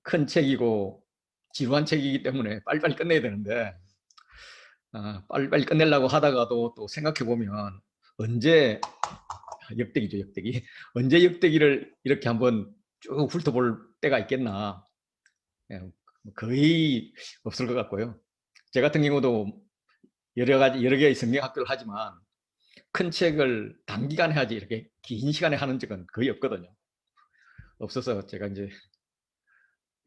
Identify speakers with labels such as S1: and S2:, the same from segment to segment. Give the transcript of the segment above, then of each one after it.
S1: 큰 책이고 지루한 책이기 때문에 빨리빨리 끝내야 되는데 빨리빨리 끝내려고 하다가도 또 생각해 보면 언제 역대기죠, 역대기. 언제 역대기를 이렇게 한번 쭉 훑어볼 때가 있겠나. 예, 거의 없을 것 같고요. 제 같은 경우도 여러 개의 성경학교를 하지만 큰 책을 단기간에 하지 이렇게 긴 시간에 하는 적은 거의 없거든요. 없어서 제가 이제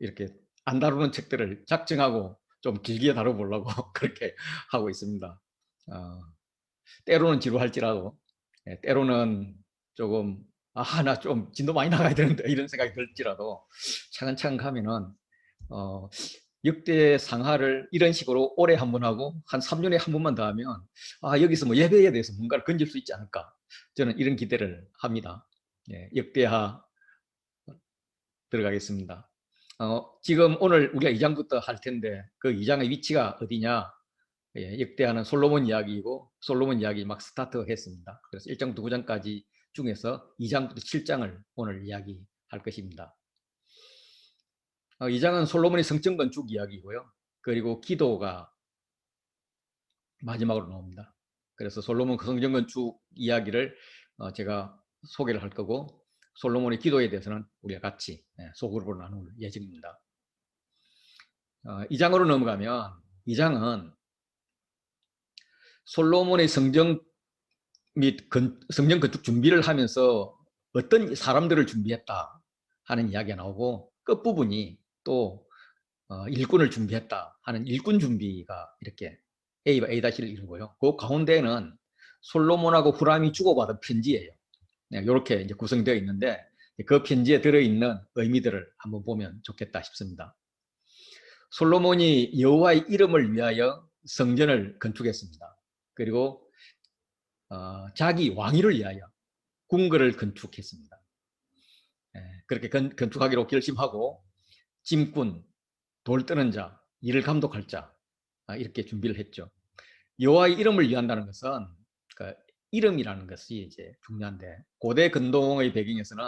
S1: 이렇게 안 다루는 책들을 작정하고 좀 길게 다뤄보려고 그렇게 하고 있습니다. 때로는 지루할지라도, 때로는 조금 나 좀 진도 많이 나가야 되는데 이런 생각이 들지라도 차근차근 가면은 역대 상하를 이런 식으로 올해 한 번 하고 한 3년에 한 번만 더 하면 여기서 뭐 예배에 대해서 뭔가를 건질 수 있지 않을까, 저는 이런 기대를 합니다. 역대하 들어가겠습니다. 지금 오늘 우리가 2장부터 할 텐데 그 2장의 위치가 어디냐? 역대하는 솔로몬 이야기이고 솔로몬 이야기 막 스타트했습니다. 그래서 1장, 2장까지 중에서 2장부터 7장을 오늘 이야기할 것입니다. 2장은 솔로몬의 성전 건축 이야기고요. 그리고 기도가 마지막으로 나옵니다. 그래서 솔로몬 성전 건축 이야기를 제가 소개를 할 거고, 솔로몬의 기도에 대해서는 우리가 같이 소그룹으로 나눌 예정입니다. 2장으로 넘어가면 2장은 솔로몬의 성전 및 성전 건축 준비를 하면서 어떤 사람들을 준비했다 하는 이야기가 나오고, 끝부분이 또 일꾼을 준비했다 하는 일꾼 준비가 이렇게 A와 A-를 이루고요. 그 가운데에는 솔로몬하고 후람이 주고받은 편지예요. 이렇게 이제 구성되어 있는데 그 편지에 들어있는 의미들을 한번 보면 좋겠다 싶습니다. 솔로몬이 여호와의 이름을 위하여 성전을 건축했습니다. 그리고 자기 왕위를 위하여 궁궐을 건축했습니다. 그렇게 건축하기로 결심하고 짐꾼, 돌 뜨는 자, 일을 감독할 자, 이렇게 준비를 했죠. 여호와의 이름을 위한다는 것은 그 이름이라는 것이 이제 중요한데, 고대 근동의 배경에서는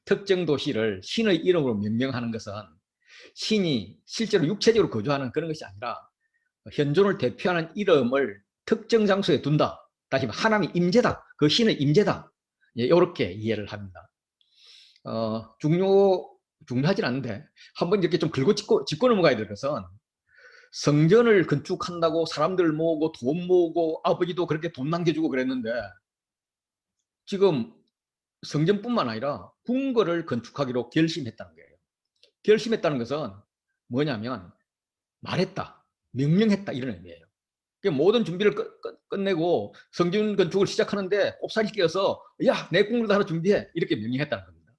S1: 특정 도시를 신의 이름으로 명명하는 것은 신이 실제로 육체적으로 거주하는 그런 것이 아니라 현존을 대표하는 이름을 특정 장소에 둔다. 다시 말해 하나님의 임재다. 그 신의 임재다. 이렇게 이해를 합니다. 중요하진 않은데 한번 이렇게 좀 짚고 넘어가야 될 것은, 성전을 건축한다고 사람들 모으고 돈 모으고 아버지도 그렇게 돈 남겨주고 그랬는데 지금 성전뿐만 아니라 궁궐을 건축하기로 결심했다는 거예요. 결심했다는 것은 뭐냐면 말했다, 명령했다 이런 의미예요. 모든 준비를 끝내고 성전 건축을 시작하는데 꼽사리 끼어서 야, 내 궁궐도 하나 준비해 이렇게 명령했다는 겁니다.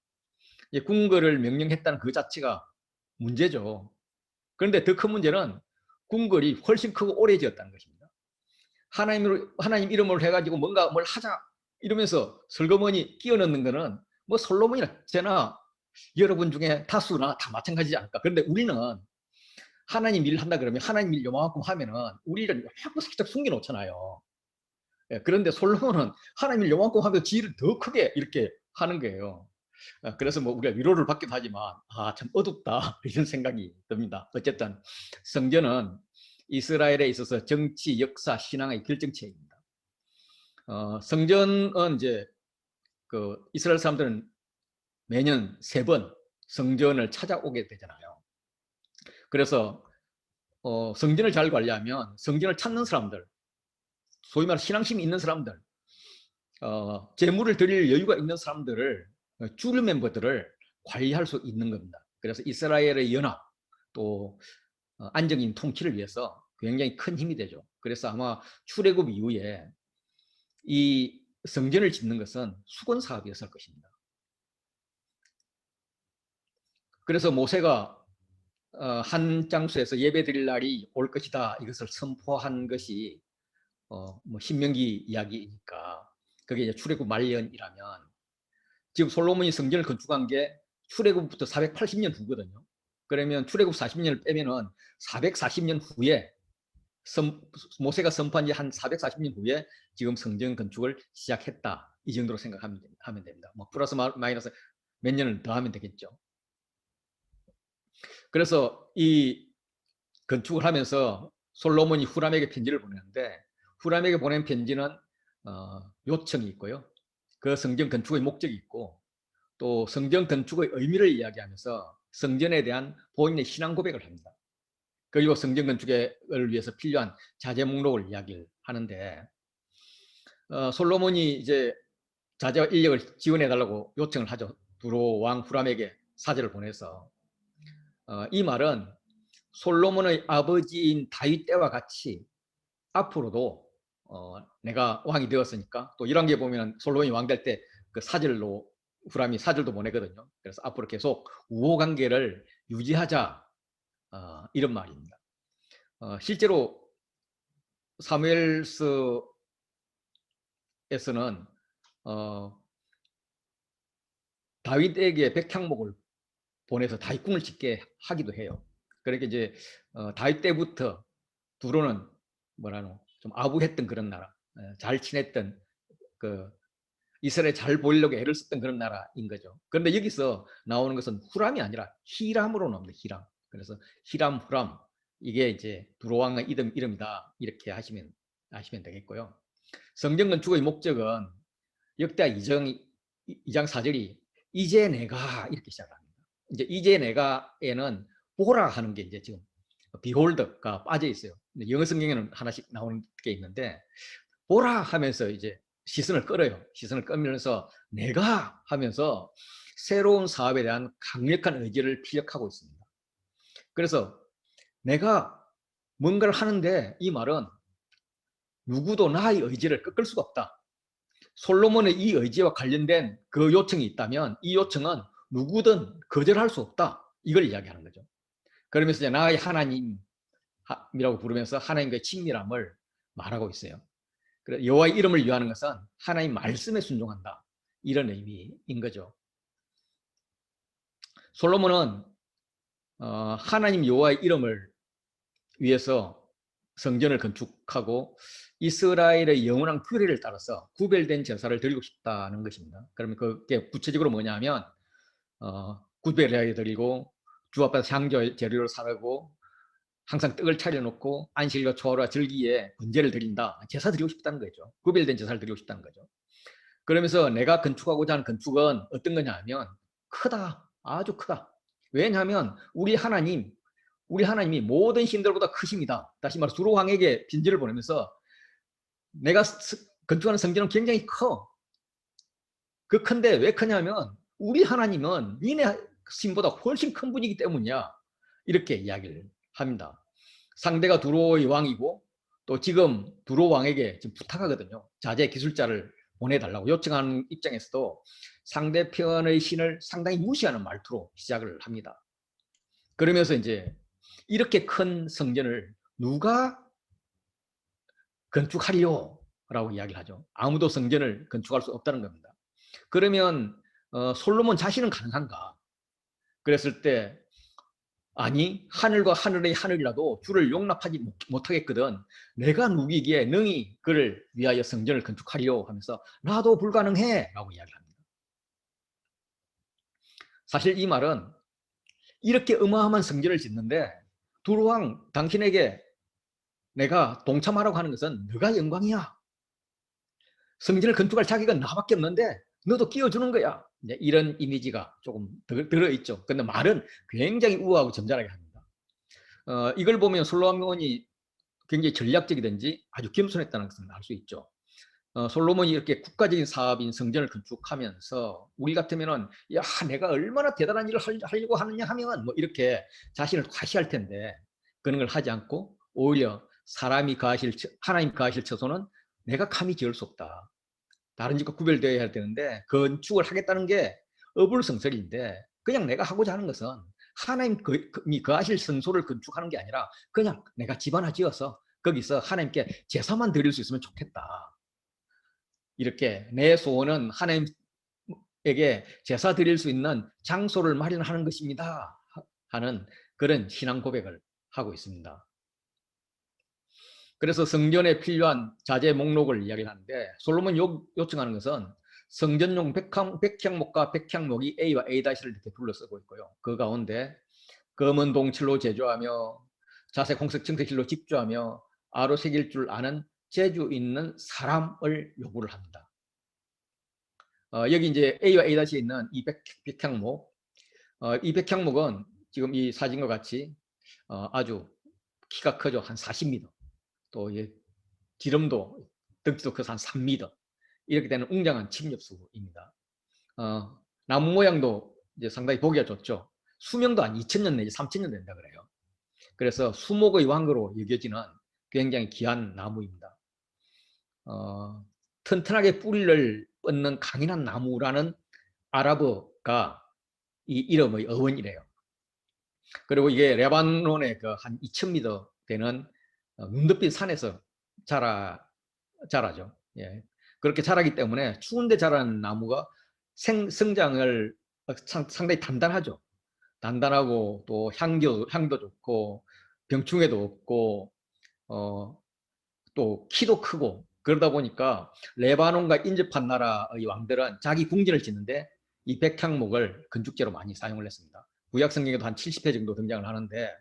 S1: 궁궐을 명령했다는 그 자체가 문제죠. 그런데 더 큰 문제는 궁궐이 훨씬 크고 오래 지었다는 것입니다. 하나님 이름으로 해가지고 뭔가 뭘 하자 이러면서 슬그머니 끼워 넣는 거는 뭐 솔로몬이나 제나 여러분 중에 다수나 다 마찬가지지 않을까. 그런데 우리는 하나님 일을 한다 그러면 하나님 일 요만큼 하면은 우리를 요만큼 살짝 숨겨놓잖아요. 그런데 솔로몬은 하나님 일 요만큼 하면 지를 더 크게 이렇게 하는 거예요. 그래서 뭐 우리가 위로를 받기도 하지만 참 어둡다 이런 생각이 듭니다. 어쨌든 성전은 이스라엘에 있어서 정치, 역사, 신앙의 결정체입니다. 성전은 이제 그 이스라엘 사람들은 매년 3번 성전을 찾아오게 되잖아요. 그래서 성전을 잘 관리하면 성전을 찾는 사람들, 소위 말해 신앙심이 있는 사람들, 재물을 드릴 여유가 있는 사람들을, 주류 멤버들을 관리할 수 있는 겁니다. 그래서 이스라엘의 연합 또 안정적인 통치를 위해서 굉장히 큰 힘이 되죠. 그래서 아마 출애굽 이후에 이 성전을 짓는 것은 수건 사업이었을 것입니다. 그래서 모세가 한 장소에서 예배 드릴 날이 올 것이다 이것을 선포한 것이 뭐 신명기 이야기니까 그게 이제 출애굽 말년이라면, 지금 솔로몬이 성전을 건축한 게 출애굽부터 480년 후거든요. 그러면 출애굽 40년을 빼면은 440년 후에 모세가 선포한 지 한 440년 후에 지금 성전 건축을 시작했다. 이 정도로 생각하면 됩니다. 뭐 플러스 마이너스 몇 년을 더 하면 되겠죠. 그래서 이 건축을 하면서 솔로몬이 후람에게 편지를 보내는데 후람에게 보낸 편지는 요청이 있고요. 그 성전 건축의 목적이 있고 또 성전 건축의 의미를 이야기하면서 성전에 대한 본인의 신앙 고백을 합니다. 그리고 성전 건축을 위해서 필요한 자재 목록을 이야기를 하는데 솔로몬이 이제 자재와 인력을 지원해 달라고 요청을 하죠. 두로 왕 후람에게 사절을 보내서 이 말은 솔로몬의 아버지인 다윗 때와 같이 앞으로도 내가 왕이 되었으니까 또 이런 게 보면 솔로몬이 왕 될 때 그 사절로 후람이 사절도 보내거든요. 그래서 앞으로 계속 우호 관계를 유지하자 이런 말입니다. 실제로 사무엘서에서는 다윗에게 백향목을 보내서 다윗궁을 짓게 하기도 해요. 그러니까 이제 다윗 때부터 두로는 뭐라노 좀 아부했던 그런 나라, 잘 지냈던 그 이스라엘 잘 보이려고 애를 썼던 그런 나라인 거죠. 그런데 여기서 나오는 것은 후람이 아니라 히람으로 나옵니다. 히람. 그래서 히람, 후람 이게 이제 두로 왕의 이름이다 이렇게 하시면 되겠고요. 성전 건축의 목적은 역대 2장 4절이 이제 내가 이렇게 시작합니다. 이제 이제 내가에는 보라 하는 게 이제 지금 비홀드가 빠져 있어요. 영어 성경에는 하나씩 나오는 게 있는데 보라 하면서 이제 시선을 끌어요. 시선을 끌면서 내가 하면서 새로운 사업에 대한 강력한 의지를 피력하고 있습니다. 그래서 내가 뭔가를 하는데 이 말은 누구도 나의 의지를 꺾을 수가 없다. 솔로몬의 이 의지와 관련된 그 요청이 있다면 이 요청은 누구든 거절할 수 없다. 이걸 이야기하는 거죠. 그러면서 이제 나의 하나님이라고 부르면서 하나님과의 친밀함을 말하고 있어요. 여호와의 이름을 위하는 것은 하나님 말씀에 순종한다. 이런 의미인 거죠. 솔로몬은 하나님 여호와의 이름을 위해서 성전을 건축하고 이스라엘의 영원한 규례를 따라서 구별된 제사를 드리고 싶다는 것입니다. 그러면 그게 구체적으로 뭐냐면 구별하게 드리고 주 앞에서 향교 재료를 사르고 항상 떡을 차려놓고 안식일과 초하루와 절기에 번제를 드린다. 제사 드리고 싶다는 거죠. 구별된 제사를 드리고 싶다는 거죠. 그러면서 내가 건축하고자 하는 건축은 어떤 거냐 하면 크다. 아주 크다. 왜냐하면 우리 하나님이 모든 신들보다 크십니다. 다시 말해 두로 왕에게 편지를 보내면서 내가 건축하는 성전은 굉장히 커. 그 큰데 왜 크냐면 우리 하나님은 니네 신보다 훨씬 큰 분이기 때문이야. 이렇게 이야기를 합니다. 상대가 두로의 왕이고 또 지금 두로 왕에게 지금 부탁하거든요. 자재 기술자를 보내달라고 요청하는 입장에서도 상대편의 신을 상당히 무시하는 말투로 시작을 합니다. 그러면서 이제 이렇게 큰 성전을 누가 건축하리요? 라고 이야기를 하죠. 아무도 성전을 건축할 수 없다는 겁니다. 그러면 솔로몬 자신은 가능한가? 그랬을 때 아니 하늘과 하늘의 하늘이라도 주를 용납하지 못하겠거든. 내가 누구이기에 능히 그를 위하여 성전을 건축하리요 하면서 나도 불가능해 라고 이야기합니다. 사실 이 말은 이렇게 어마어마한 성전을 짓는데 두루왕 당신에게 내가 동참하라고 하는 것은 너가 영광이야. 성전을 건축할 자격은 나밖에 없는데 너도 끼워주는 거야. 이런 이미지가 조금 들어있죠. 근데 말은 굉장히 우아하고 점잖하게 합니다. 이걸 보면 솔로몬이 굉장히 전략적이든지 아주 겸손했다는 것을 알 수 있죠. 솔로몬이 이렇게 국가적인 사업인 성전을 건축하면서 우리 같으면은 야 내가 얼마나 대단한 일을 하려고 하느냐 하면 뭐 이렇게 자신을 과시할 텐데 그런 걸 하지 않고 오히려 하나님 거하실 처소는 내가 감히 지을 수 없다. 다른 집과 구별되어야 되는데 건축을 하겠다는 게 어불성설인데 그냥 내가 하고자 하는 것은 하나님이 거하실 성소를 건축하는 게 아니라 그냥 내가 집 하나 지어서 거기서 하나님께 제사만 드릴 수 있으면 좋겠다. 이렇게 내 소원은 하나님에게 제사 드릴 수 있는 장소를 마련하는 것입니다. 하는 그런 신앙 고백을 하고 있습니다. 그래서 성전에 필요한 자재 목록을 이야기하는데 솔로몬 요청하는 것은 성전용 백향목과 백향목이 A와 A-를 이렇게 둘러쓰고 있고요. 그 가운데 검은 동칠로 제조하며 자색 홍색 청색실로 직조하며 아로 새길 줄 아는 재주 있는 사람을 요구를 합니다. 여기 이제 A와 A-에 있는 이 백향목, 이 백향목은 지금 이 사진과 같이 아주 키가 크죠. 한 40m. 또 지름도 덩치도 커서 한 3m. 이렇게 되는 웅장한 침엽수입니다. 나무 모양도 이제 상당히 보기가 좋죠. 수명도 한 2000년 내지 3000년 된다 그래요. 그래서 수목의 왕으로 여겨지는 굉장히 귀한 나무입니다. 튼튼하게 뿌리를 뻗는 강인한 나무라는 아랍어가 이 이름의 어원이래요. 그리고 이게 레바논의 그 한 2000m 되는 눈 덮인 산에서 자라죠. 예. 그렇게 자라기 때문에 추운데 자라는 나무가 성장을 상당히 단단하죠. 단단하고 또 향도 좋고 병충해도 없고 또 키도 크고 그러다 보니까 레바논과 인접한 나라의 왕들은 자기 궁전을 짓는데 이 백향목을 건축재로 많이 사용을 했습니다. 구약 성경에도 한 70회 정도 등장을 하는데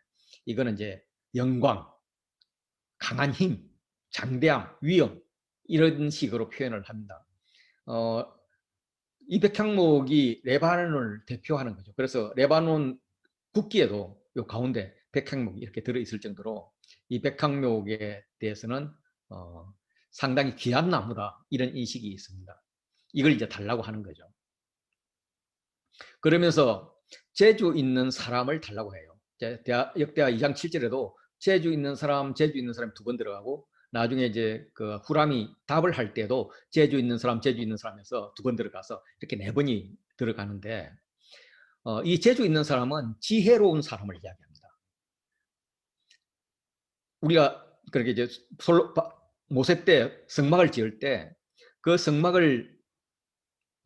S1: 이거는 이제 영광, 강한 힘, 장대함, 위엄 이런 식으로 표현을 합니다. 이 백향목이 레바논을 대표하는 거죠. 그래서 레바논 국기에도 요 가운데 백향목이 이렇게 들어있을 정도로 이 백향목에 대해서는 상당히 귀한 나무다 이런 인식이 있습니다. 이걸 이제 달라고 하는 거죠. 그러면서 재주 있는 사람을 달라고 해요. 역대하 2장 7절에도 재주 있는 사람, 재주 있는 사람이 2번 들어가고 나중에 이제 그 후람이 답을 할 때도 재주 있는 사람, 재주 있는 사람에서 2번 들어가서 이렇게 4번이 들어가는데 이 재주 있는 사람은 지혜로운 사람을 이야기합니다. 우리가 그렇게 이제 모세 때 성막을 지을 때 그 성막을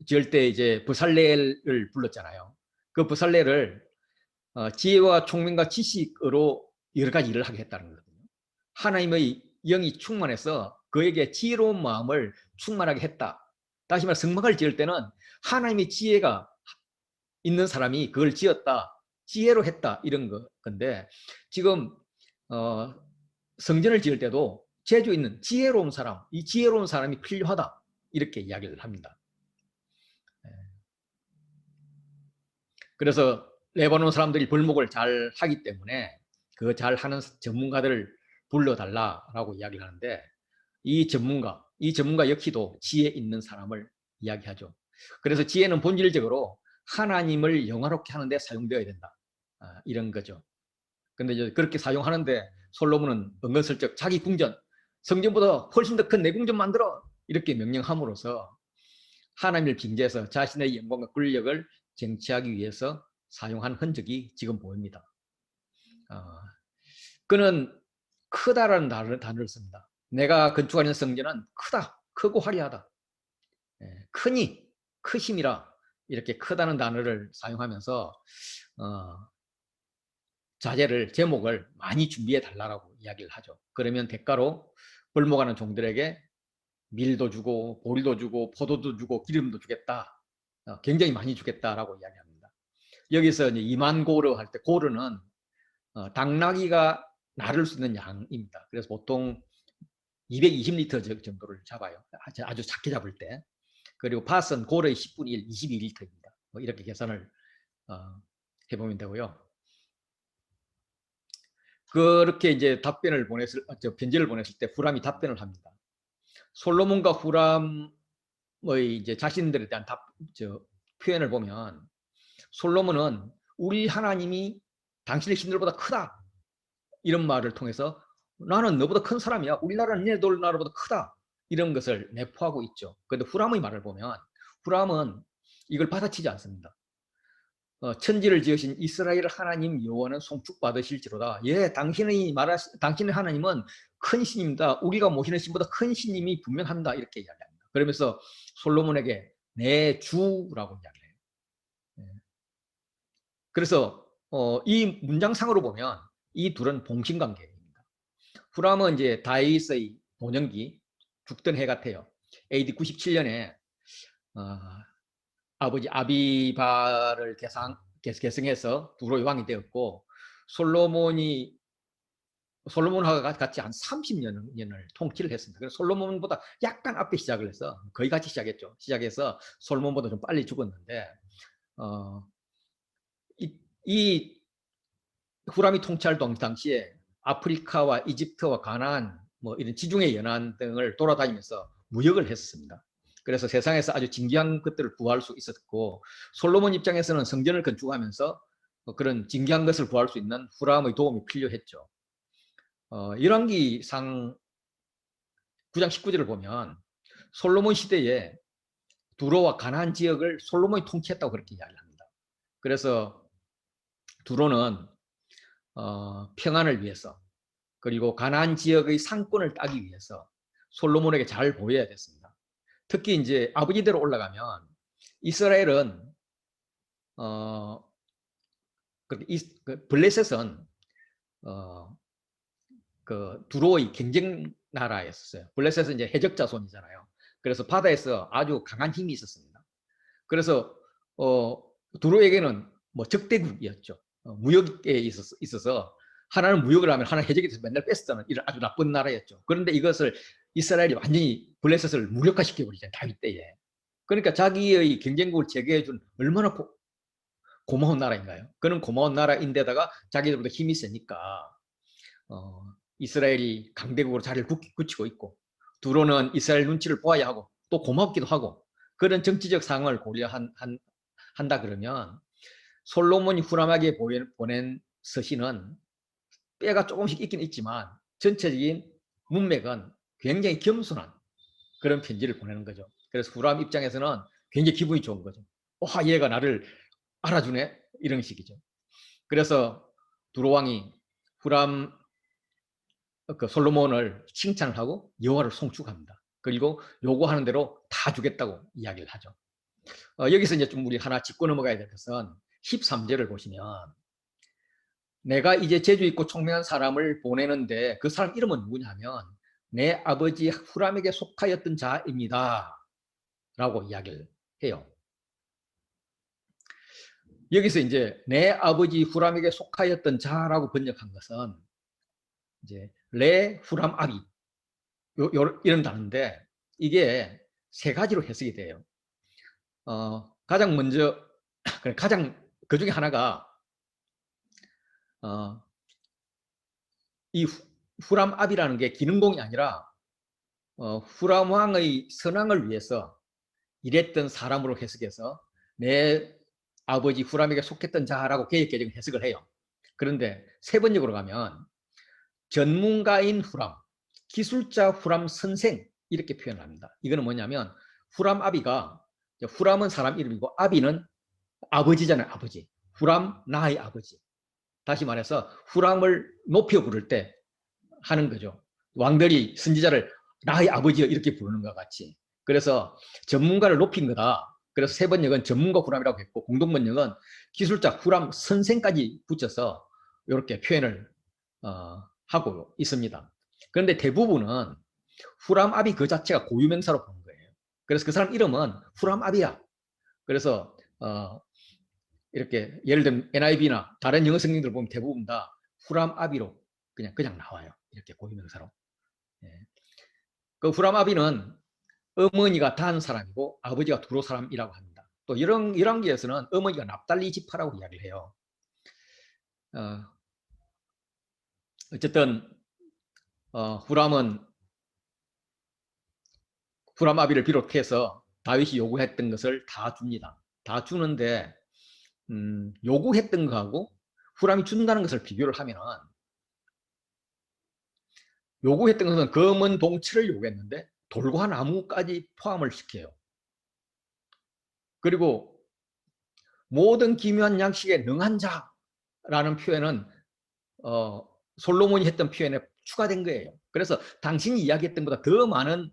S1: 지을 때 이제 브살렐을 불렀잖아요. 그 브살렐을 지혜와 총명과 지식으로 여러 가지 일을 하게 했다는 거거든요. 하나님의 영이 충만해서 그에게 지혜로운 마음을 충만하게 했다. 다시 말해 성막을 지을 때는 하나님의 지혜가 있는 사람이 그걸 지었다. 지혜로 했다. 이런 건데 지금 성전을 지을 때도 재주 있는 지혜로운 사람, 이 지혜로운 사람이 필요하다. 이렇게 이야기를 합니다. 그래서 레바논 사람들이 벌목을 잘 하기 때문에 그 잘하는 전문가들을 불러달라라고 이야기를 하는데 이 전문가 역시도 지혜 있는 사람을 이야기하죠. 그래서 지혜는 본질적으로 하나님을 영화롭게 하는 데 사용되어야 된다. 이런 거죠. 근데 이제 그렇게 사용하는데 솔로몬은 은근슬쩍 자기 궁전, 성전보다 훨씬 더 큰 내 궁전 만들어 이렇게 명령함으로써 하나님을 빙자해서 자신의 영광과 권력을 쟁취하기 위해서 사용한 흔적이 지금 보입니다. 그는 크다라는 단어를 씁니다. 내가 건축하는 성전은 크다, 크고 화려하다. 크니, 크심이라 이렇게 크다는 단어를 사용하면서 제목을 많이 준비해 달라고 이야기를 하죠. 그러면 대가로 벌목하는 종들에게 밀도 주고 보리도 주고 포도도 주고 기름도 주겠다. 굉장히 많이 주겠다라고 이야기합니다. 여기서 이제 2만 고르 할 때 고르는 당나귀가 나를 수 있는 양입니다. 그래서 보통 220리터 정도를 잡아요. 아주 작게 잡을 때. 그리고 팥은 고르의 10분의 1, 22리터입니다. 뭐 이렇게 계산을 해보면 되고요. 그렇게 이제 편지를 보냈을 때 후람이 답변을 합니다. 솔로몬과 후람의 이제 자신들에 대한 표현을 보면 솔로몬은 우리 하나님이 당신의 신들보다 크다 이런 말을 통해서 나는 너보다 큰 사람이야. 우리나라는 네 나라보다 크다. 이런 것을 내포하고 있죠. 그런데 후람의 말을 보면 후람은 이걸 받아치지 않습니다. 천지를 지으신 이스라엘 하나님 여호와는 송축받으실지로다. 예, 당신의 하나님은 큰 신입니다. 우리가 모시는 신보다 큰 신님이 분명한다. 이렇게 이야기합니다. 그러면서 솔로몬에게 내 주라고 이야기해요. 그래서 이 문장상으로 보면 이 둘은 봉신관계입니다. 후람은 이제 다윗의 본영기 죽던 해 같아요. AD 97년에 아버지 아비바를 계승해서 두로의 왕이 되었고 솔로몬하고 같이 한 30년을 통치를 했습니다. 그래서 솔로몬보다 약간 앞에 시작을 해서 거의 같이 시작했죠. 시작해서 솔로몬보다 좀 빨리 죽었는데 이 후람이 통치할 당시에 아프리카와 이집트와 가나안 뭐 이런 지중해 연안 등을 돌아다니면서 무역을 했습니다. 그래서 세상에서 아주 진귀한 것들을 구할 수 있었고 솔로몬 입장에서는 성전을 건축하면서 그런 진귀한 것을 구할 수 있는 후람의 도움이 필요했죠. 열왕기상 9장 19절을 보면 솔로몬 시대에 두로와 가나안 지역을 솔로몬이 통치했다고 그렇게 이야기합니다. 그래서 두로는 평안을 위해서 그리고 가나안 지역의 상권을 따기 위해서 솔로몬에게 잘 보여야 됐습니다. 특히 이제 아버지대로 올라가면 이스라엘은 블레셋은 그 두로의 경쟁 나라였어요. 블레셋은 이제 해적 자손이잖아요. 그래서 바다에서 아주 강한 힘이 있었습니다. 그래서 두로에게는 뭐 적대국이었죠. 무역에 있어서 하나는 무역을 하면 하나는 해적에 대해서 맨날 뺐었잖아요. 이런 아주 나쁜 나라였죠. 그런데 이것을 이스라엘이 완전히 블레셋을 무력화시켜버리잖아요. 다윗 때에. 그러니까 자기의 경쟁국을 제거해준 얼마나 고마운 나라인가요? 그는 고마운 나라인데다가 자기들보다 힘이 세니까 이스라엘이 강대국으로 자리를 굳히고 있고 두로는 이스라엘 눈치를 보아야 하고 또 고맙기도 하고 그런 정치적 상황을 고려한다 그러면 솔로몬이 후람에게 보낸 서신은 뼈가 조금씩 있긴 있지만 전체적인 문맥은 굉장히 겸손한 그런 편지를 보내는 거죠. 그래서 후람 입장에서는 굉장히 기분이 좋은 거죠. 와, 얘가 나를 알아주네 이런 식이죠. 그래서 두로 왕이 후람 그 솔로몬을 칭찬을 하고 여호와를 송축합니다. 그리고 요구하는 대로 다 주겠다고 이야기를 하죠. 여기서 이제 좀 우리 하나 짚고 넘어가야 될 것은 13절을 보시면 내가 이제 재주 있고 총명한 사람을 보내는데 그 사람 이름은 누구냐면 내 아버지 후람에게 속하였던 자입니다. 라고 이야기를 해요. 여기서 이제 내 아버지 후람에게 속하였던 자라고 번역한 것은 이제 레 후람 아비 이런 단어인데 이게 세 가지로 해석이 돼요. 가장 먼저 그 중에 하나가 이 후람 아비라는 게 기능공이 아니라 후람 왕의 선왕을 위해서 일했던 사람으로 해석해서 내 아버지 후람에게 속했던 자라고 개혁개정 해석을 해요. 그런데 세 번역으로 가면 전문가인 후람, 기술자 후람 선생 이렇게 표현합니다. 이거는 뭐냐면 후람 아비가 후람은 사람 이름이고 아비는 아버지잖아요. 아버지. 후람 나의 아버지. 다시 말해서 후람을 높여 부를 때 하는 거죠. 왕들이 선지자를 나의 아버지여 이렇게 부르는 것 같이. 그래서 전문가를 높인 거다. 그래서 세 번역은 전문가 후람이라고 했고 공동번역은 기술자 후람 선생까지 붙여서 이렇게 표현을 하고 있습니다. 그런데 대부분은 후람 아비 그 자체가 고유명사로 보는 거예요. 그래서 그 사람 이름은 후람 아비야. 그래서 이렇게 예를 들면 NIV나 다른 영어 성경들 보면 대부분 다 후람 아비로 그냥 나와요. 이렇게 고유명사로. 예. 그 후람 아비는 어머니가 단 사람이고 아버지가 두로 사람이라고 합니다. 또 이런 열왕기에서는 어머니가 납달리 지파라고 이야기를 해요. 어쨌든 후람 아비를 비롯해서 다윗이 요구했던 것을 다 줍니다. 다 주는데 요구했던 거하고 후람이 준다는 것을 비교를 하면 요구했던 것은 검은 동치를 요구했는데 돌과 나무까지 포함을 시켜요. 그리고 모든 기묘한 양식에 능한 자라는 표현은 솔로몬이 했던 표현에 추가된 거예요. 그래서 당신이 이야기했던 것보다 더 많은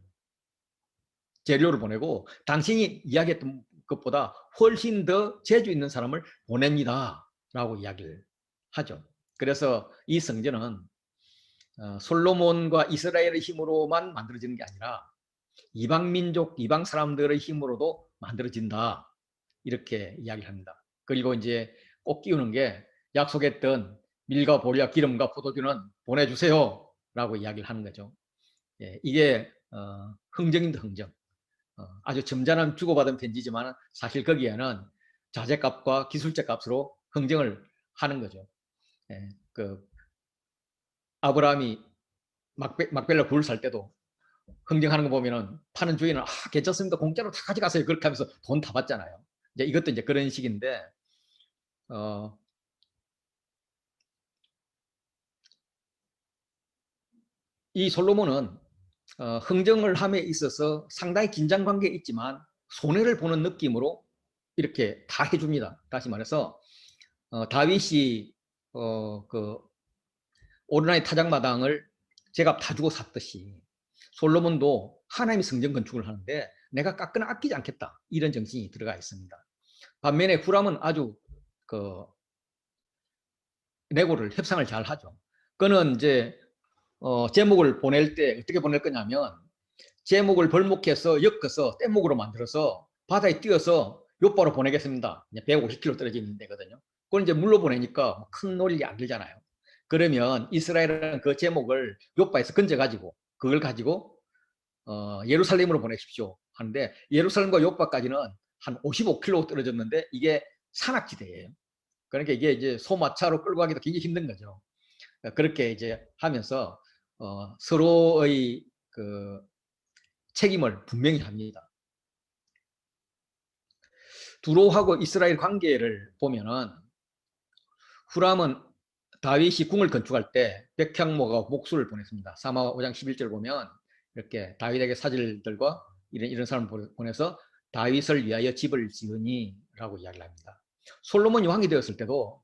S1: 재료를 보내고 당신이 이야기했던 것보다 훨씬 더 재주 있는 사람을 보냅니다. 라고 이야기를 하죠. 그래서 이 성전은 솔로몬과 이스라엘의 힘으로만 만들어지는 게 아니라 이방 민족, 이방 사람들의 힘으로도 만들어진다. 이렇게 이야기를 합니다. 그리고 이제 꼭 끼우는 게 약속했던 밀과 보리와 기름과 포도주는 보내주세요 라고 이야기를 하는 거죠. 예, 이게 흥정입니다. 흥정. 아주 점잖은 주고받은 편지지만 사실 거기에는 자재값과 기술재 값으로 흥정을 하는 거죠. 예, 그 아브라함이 막벨라 굴을 살 때도 흥정하는 거 보면은 파는 주인은 괜찮습니다. 공짜로 다 가져가세요. 그렇게 하면서 돈 다 받잖아요. 이제 이것도 이제 그런 식인데 어, 이 솔로몬은 흥정을 함에 있어서 상당히 긴장 관계에 있지만 손해를 보는 느낌으로 이렇게 다 해줍니다. 다시 말해서 다윗이 그 오르나이 타작마당을 제값 다 주고 샀듯이 솔로몬도 하나님이 성전 건축을 하는데 내가 깎거나 아끼지 않겠다 이런 정신이 들어가 있습니다. 반면에 후람은 아주 그 내고를 협상을 잘 하죠. 그는 이제 제목을 보낼 때 어떻게 보낼 거냐면 제목을 벌목해서 엮어서 뗏목으로 만들어서 바다에 띄어서 요바로 보내겠습니다. 150km 떨어지는 데거든요. 그걸 이제 물로 보내니까 큰 논리 안 들잖아요. 그러면 이스라엘은 그 제목을 요바에서 건져가지고 그걸 가지고 예루살렘으로 보내십시오 하는데 예루살렘과 요바까지는 한 55km 떨어졌는데 이게 산악지대예요. 그러니까 이게 이제 소마차로 끌고 가기도 굉장히 힘든 거죠. 그렇게 이제 하면서 서로의 그 책임을 분명히 합니다. 두로하고 이스라엘 관계를 보면은 후람은 다윗이 궁을 건축할 때 백향목과 목수를 보냈습니다. 사마 5장 11절 보면 이렇게 다윗에게 사절들과 이런 사람을 보내서 다윗을 위하여 집을 지으니 라고 이야기를 합니다. 솔로몬이 왕이 되었을 때도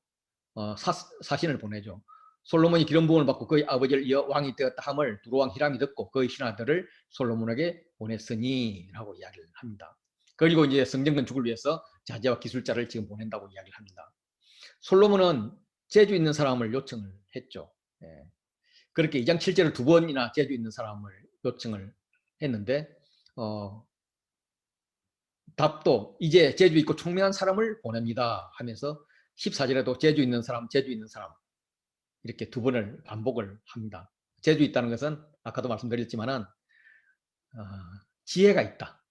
S1: 사신을 보내죠. 솔로몬이 기름 부음을 받고 그의 아버지를 이어 왕이 되었다 함을 두로왕 히람이 듣고 그의 신하들을 솔로몬에게 보냈으니 라고 이야기를 합니다. 그리고 이제 성전 건축을 위해서 자재와 기술자를 지금 보낸다고 이야기를 합니다. 솔로몬은 재주 있는 사람을 요청을 했죠. 예. 그렇게 2장 7절을 두 번이나 재주 있는 사람을 요청을 했는데 답도 이제 재주 있고 총명한 사람을 보냅니다 하면서 14절에도 재주 있는 사람 이렇게 두 번을 반복을 합니다. 재주 있다는 것은 아까도 말씀드렸지만은 지혜가 있다.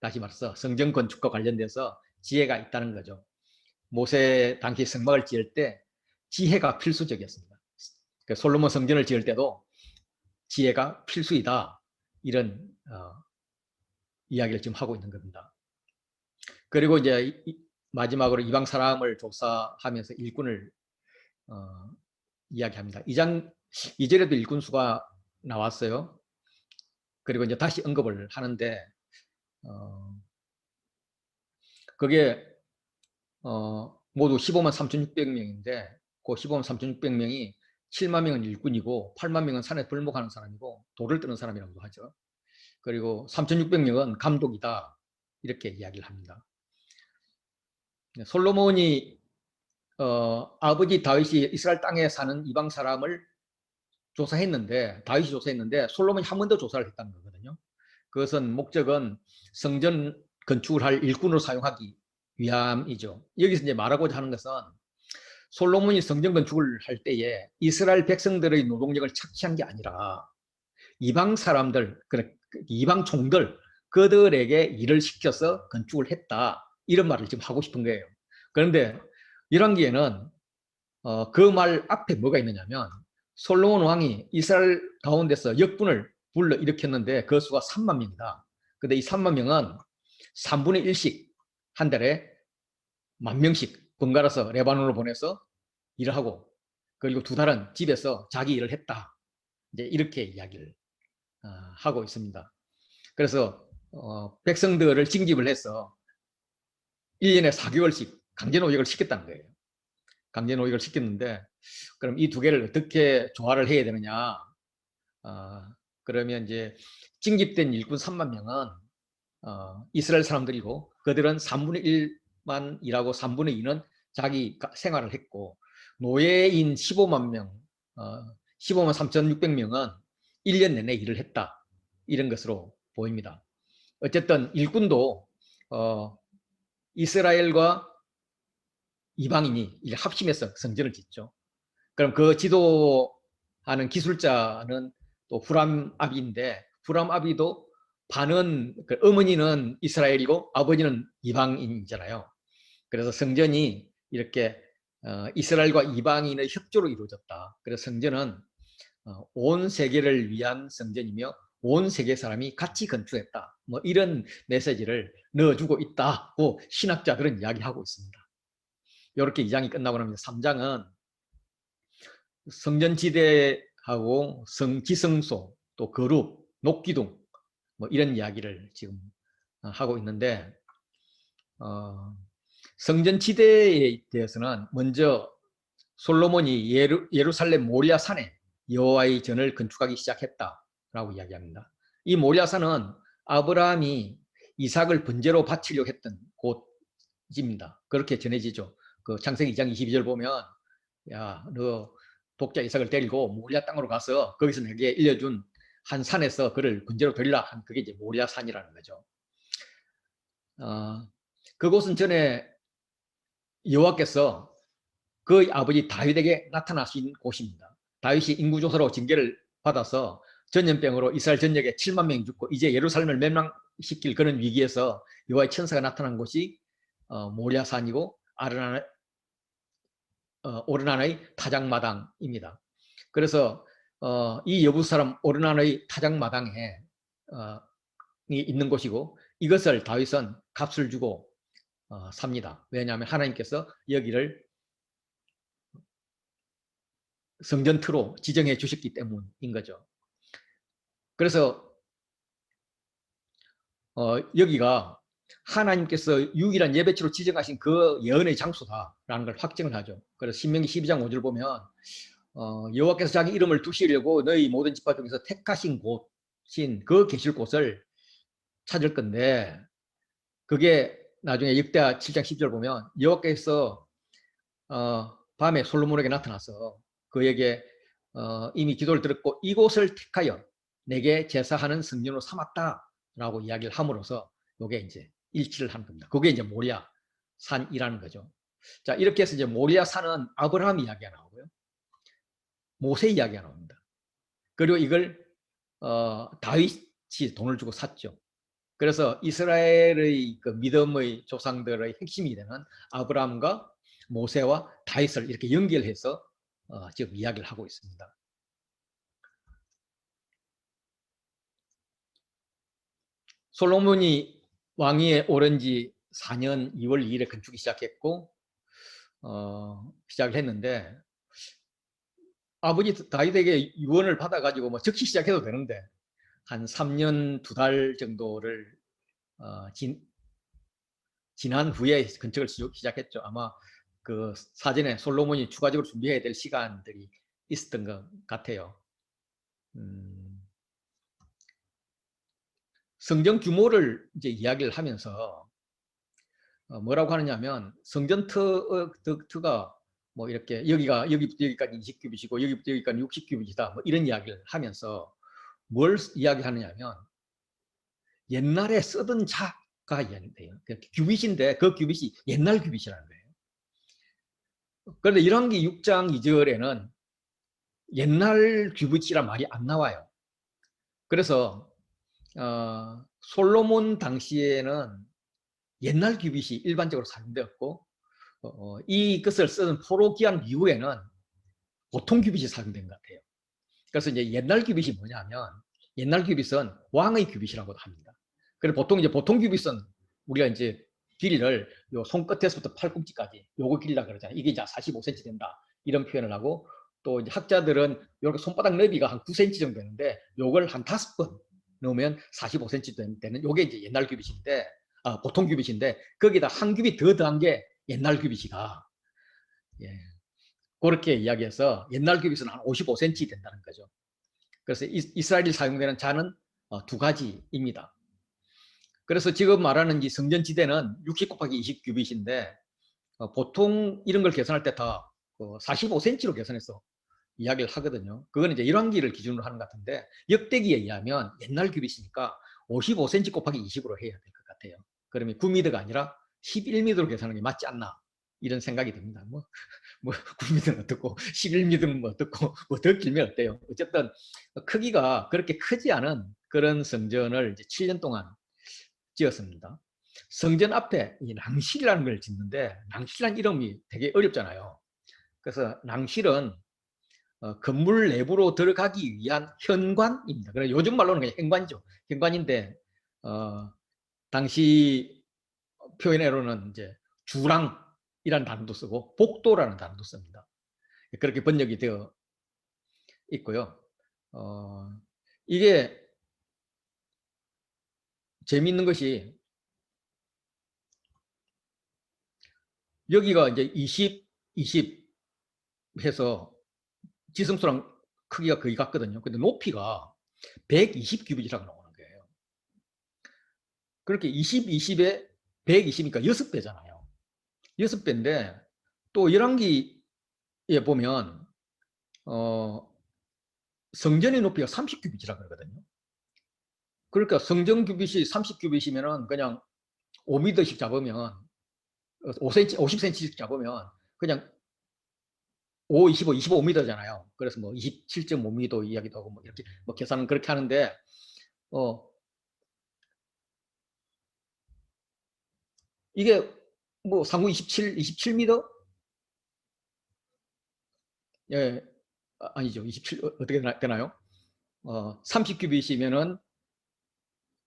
S1: 다시 말해서 성전 건축과 관련돼서 지혜가 있다는 거죠. 모세 당시 성막을 지을 때 지혜가 필수적이었습니다. 솔로몬 성전을 지을 때도 지혜가 필수이다. 이런 이야기를 지금 하고 있는 겁니다. 그리고 이제 마지막으로 이방 사람을 조사하면서 일꾼을 이야기합니다. 2절에도 일꾼 수가 나왔어요. 그리고 이제 다시 언급을 하는데 그게 모두 15만 3,600명인데 그 15만 3,600명이 7만 명은 일꾼이고 8만 명은 산에 벌목하는 사람이고 돌을 뜨는 사람이라고도 하죠. 그리고 3,600명은 감독이다. 이렇게 이야기를 합니다. 솔로몬이 아버지 다윗이 이스라엘 땅에 사는 이방 사람을 조사했는데 다윗이 조사했는데 솔로몬이 한 번 더 조사를 했다는 거거든요. 그것은 목적은 성전 건축을 할 일꾼으로 사용하기 위함이죠. 여기서 이제 말하고자 하는 것은 솔로몬이 성전 건축을 할 때에 이스라엘 백성들의 노동력을 착취한 게 아니라 이방 사람들, 이방 종들 그들에게 일을 시켜서 건축을 했다. 이런 말을 지금 하고 싶은 거예요. 그런데 열왕기에는 그 말 앞에 뭐가 있느냐면 솔로몬 왕이 이스라엘 가운데서 역군을 불러 일으켰는데 그 수가 3만 명이다. 근데 이 3만 명은 3분의 1씩 한 달에 10,000명씩 번갈아서 레바논으로 보내서 일을 하고 그리고 2달은 집에서 자기 일을 했다. 이제 이렇게 이야기를 하고 있습니다. 그래서 백성들을 징집을 해서 1년에 4개월씩 강제노역을 시켰다는 거예요. 강제노역을 시켰는데 그럼 이 두 개를 어떻게 조화를 해야 되느냐? 그러면 이제 징집된 일꾼 3만 명은 이스라엘 사람들이고 그들은 3분의 1만 일하고 3분의 2는 자기 생활을 했고 노예인 15만 명, 15만 3,600명은 1년 내내 일을 했다. 이런 것으로 보입니다. 어쨌든 일꾼도 이스라엘과 이방인이 합심해서 성전을 짓죠. 그럼 그 지도하는 기술자는 또 후람 아비인데, 후람 아비도 반은 그 어머니는 이스라엘이고 아버지는 이방인이잖아요. 그래서 성전이 이렇게 이스라엘과 이방인의 협조로 이루어졌다. 그래서 성전은 온 세계를 위한 성전이며 온 세계 사람이 같이 건축했다. 뭐 이런 메시지를 넣어주고 있다고 신학자들은 이야기하고 있습니다. 이렇게 2장이 끝나고 나면 3장은 성전지대하고 지성소, 또 거룩, 녹기둥 뭐 이런 이야기를 지금 하고 있는데 성전지대에 대해서는 먼저 솔로몬이 예루살렘 모리아산에 여호와의 전을 건축하기 시작했다라고 이야기합니다. 이 모리아산은 아브라함이 이삭을 번제로 바치려고 했던 곳입니다. 그렇게 전해지죠. 그 창세기 2장 22절 보면 야, 너 독자 이삭을 데리고 모리아 땅으로 가서 거기서 내게 일려준 한 산에서 그를 번제로 드리라 한 그게 이제 모리아산이라는 거죠. 그곳은 전에 여호와께서 그 아버지 다윗에게 나타나신 곳입니다. 다윗이 인구조사로 징계를 받아서 전염병으로 이스라엘 전역에 7만 명이 죽고 이제 예루살렘을 멸망시킬 그런 위기에서 여호와의 천사가 나타난 곳이 모리아산이고 오르난의 타작마당입니다. 그래서 이 여부사람 오르난의 타작마당에 있는 곳이고 이것을 다윗은 값을 주고 삽니다. 왜냐하면 하나님께서 여기를 성전터로 지정해 주셨기 때문인 거죠. 그래서 여기가 하나님께서 유일한 예배처로 지정하신 그 예언의 장소다라는 걸 확증을 하죠. 그래서 신명기 12장 5절 보면 여호와께서 자기 이름을 두시려고 너희 모든 집파 중에서 택하신 곳인 그 계실 곳을 찾을 건데 그게 나중에 역대하 7장 10절 보면 여호와께서 밤에 솔로몬에게 나타나서 그에게 이미 기도를 들었고 이곳을 택하여 내게 제사하는 성전으로 삼았다라고 이야기를 함으로써 이게 이제 일치를 하는 겁니다. 그게 이제 모리아 산이라는 거죠. 자, 이렇게 해서 이제 모리아 산은 아브라함 이야기가 나오고요. 모세 이야기가 나옵니다. 그리고 이걸 다윗이 돈을 주고 샀죠. 그래서 이스라엘의 그 믿음의 조상들의 핵심이 되는 아브라함과 모세와 다윗을 이렇게 연결해서 지금 이야기를 하고 있습니다. 솔로몬이 왕위에 오른 지 4년 2월 2일에 건축이 시작했고 시작을 했는데 아버지 다윗에게 유언을 받아가지고 뭐 즉시 시작해도 되는데 한 3년 2달 정도를 지난 후에 건축을 시작했죠. 아마 그 사전에 솔로몬이 추가적으로 준비해야 될 시간들이 있었던 것 같아요. 성전 규모를 이제 이야기를 하면서 뭐라고 하느냐면 성전터가 뭐 이렇게 여기부터 여기까지 20규빗이고 여기부터 여기까지 60규빗이다 뭐 이런 이야기를 하면서 뭘 이야기하느냐면 옛날에 쓰던 자가 이야기돼요. 규빗인데 그 규빗이 옛날 규빗이라는 거예요. 그런데 열왕기 6장 2절에는 옛날 규빗이란 말이 안 나와요. 그래서 솔로몬 당시에는 옛날 규빗이 일반적으로 사용되었고 이것을 쓰는 포로기한 이후에는 보통 규빗이 사용된 것 같아요. 그래서 이제 옛날 규빗이 뭐냐면 옛날 규빗은 왕의 규빗이라고 합니다. 그래서 보통 이제 보통 규빗은 우리가 이제 길이를 요 손끝에서부터 팔꿈치까지 요거 길이라 그러잖아요. 이게 이제 45cm 된다 이런 표현을 하고 또 이제 학자들은 이렇게 손바닥 너비가 한 9cm 정도 되는데 요걸 한 5번 넣으면 45cm 되는 요게 이제 옛날 규빗인데 보통 규빗인데 거기다 한 규빗 더 더한 게 옛날 규빗이다. 예. 그렇게 이야기해서 옛날 규빗은 한 55cm 된다는 거죠. 그래서 이스라엘이 사용되는 자는 두 가지입니다. 그래서 지금 말하는 이 성전 지대는 60 곱하기 20 규빗인데 보통 이런 걸 계산할 때 다 45cm로 계산해서 이야기를 하거든요. 그건 이제 열왕기를 기준으로 하는 것 같은데 역대기에 의하면 옛날 규빗이니까 55cm 곱하기 20으로 해야 될 것 같아요. 그러면 9m가 아니라 11m로 계산하는 게 맞지 않나 이런 생각이 듭니다. 뭐 뭐 9m는 어떻고 11m는 뭐 어떻고 뭐 더 길면 어때요? 어쨌든 크기가 그렇게 크지 않은 그런 성전을 이제 7년 동안 지었습니다. 성전 앞에 이 낭실이라는 걸 짓는데 낭실이라는 이름이 되게 어렵잖아요. 그래서 낭실은 건물 내부로 들어가기 위한 현관입니다. 그래서 요즘 말로는 그냥 현관이죠. 현관인데 당시 표현으로는 이제 주랑이라는 단어도 쓰고 복도라는 단어도 씁니다. 그렇게 번역이 되어 있고요. 이게 재미있는 것이 여기가 이제 20 해서 지성소랑 크기가 거의 같거든요. 근데 높이가 120규빗이라고 나오는 거예요. 그렇게 20에 120이니까 6배잖아요. 6배인데 또 열왕기에 보면 성전의 높이가 30규빗이라고 그러거든요. 그러니까 성전 규빗이 30규빗이면은 그냥 5m씩 잡으면 5cm, 50cm씩 잡으면 그냥 5, 25, 25m잖아요. 그래서 뭐 27.5m 이야기도 하고 뭐 이렇게 뭐 계산은 그렇게 하는데 이게 뭐 상구 27m? 예, 아니죠. 27 어떻게 되나요? 30규빗이면은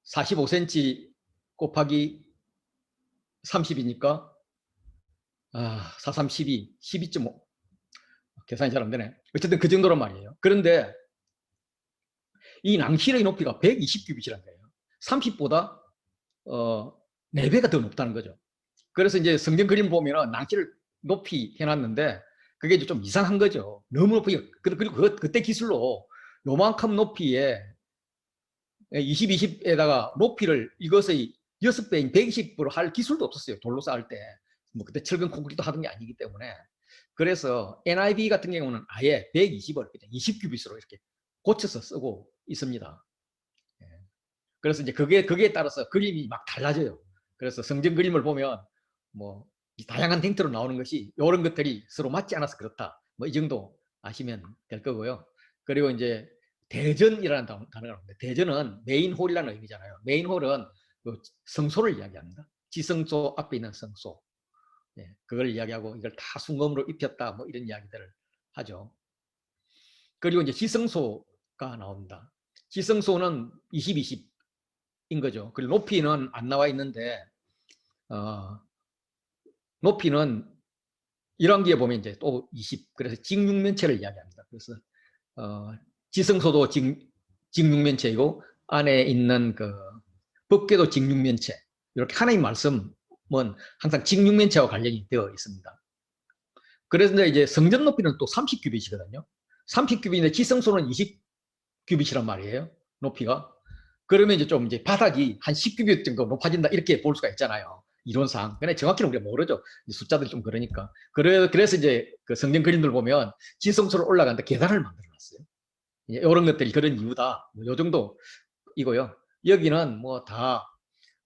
S1: 45cm 곱하기 30이니까 4, 3, 12, 12.5 계산이 잘 안 되네. 어쨌든 그 정도란 말이에요. 그런데 이 낭실의 높이가 120규빗이라는 거예요. 30보다 4배가 더 높다는 거죠. 그래서 이제 성전 그림 보면 낭실을 높이 해놨는데 그게 좀 이상한 거죠. 너무 높이. 그리고 그때 기술로 요만큼 높이에 20, 20에다가 높이를 이것의 6배인 120으로 할 기술도 없었어요. 돌로 쌓을 때. 뭐 그때 철근 콘크리트 하던 게 아니기 때문에. 그래서 NIV 같은 경우는 아예 120을 20규빗으로 이렇게 고쳐서 쓰고 있습니다. 그래서 이제 거기에 따라서 그림이 막 달라져요. 그래서 성전 그림을 보면 뭐 다양한 힌트로 나오는 것이 이런 것들이 서로 맞지 않아서 그렇다. 뭐 이 정도 아시면 될 거고요. 그리고 이제 대전이라는 단어가 나오는데 대전은 메인홀이라는 의미잖아요. 메인홀은 그 성소를 이야기합니다. 지성소 앞에 있는 성소. 그걸 이야기하고 이걸 다 순금으로 입혔다. 뭐 이런 이야기들을 하죠. 그리고 이제 지성소가 나옵니다. 지성소는 20, 20인 거죠. 그리고 높이는 안 나와 있는데 높이는 일환기에 보면 이제 또 20. 그래서 직육면체를 이야기합니다. 그래서 지성소도 직육면체이고 안에 있는 그 법궤도 직육면체. 이렇게 하나님 말씀은 항상 직육면체와 관련이 되어 있습니다. 그래서 이제 성전 높이는 또 30규빗이거든요. 30규빗인데 지성소는 20규빗이란 말이에요. 높이가. 그러면 이제 좀 이제 바닥이 한 10규빗 정도 높아진다 이렇게 볼 수가 있잖아요. 이론상. 근데 정확히는 우리가 모르죠. 숫자들이 좀 그러니까. 그래서 이제 그 성경 그림들 보면 지성소로 올라가는데 계단을 만들어 놨어요. 이런 것들이 그런 이유다. 요 정도 이고요. 여기는 뭐 다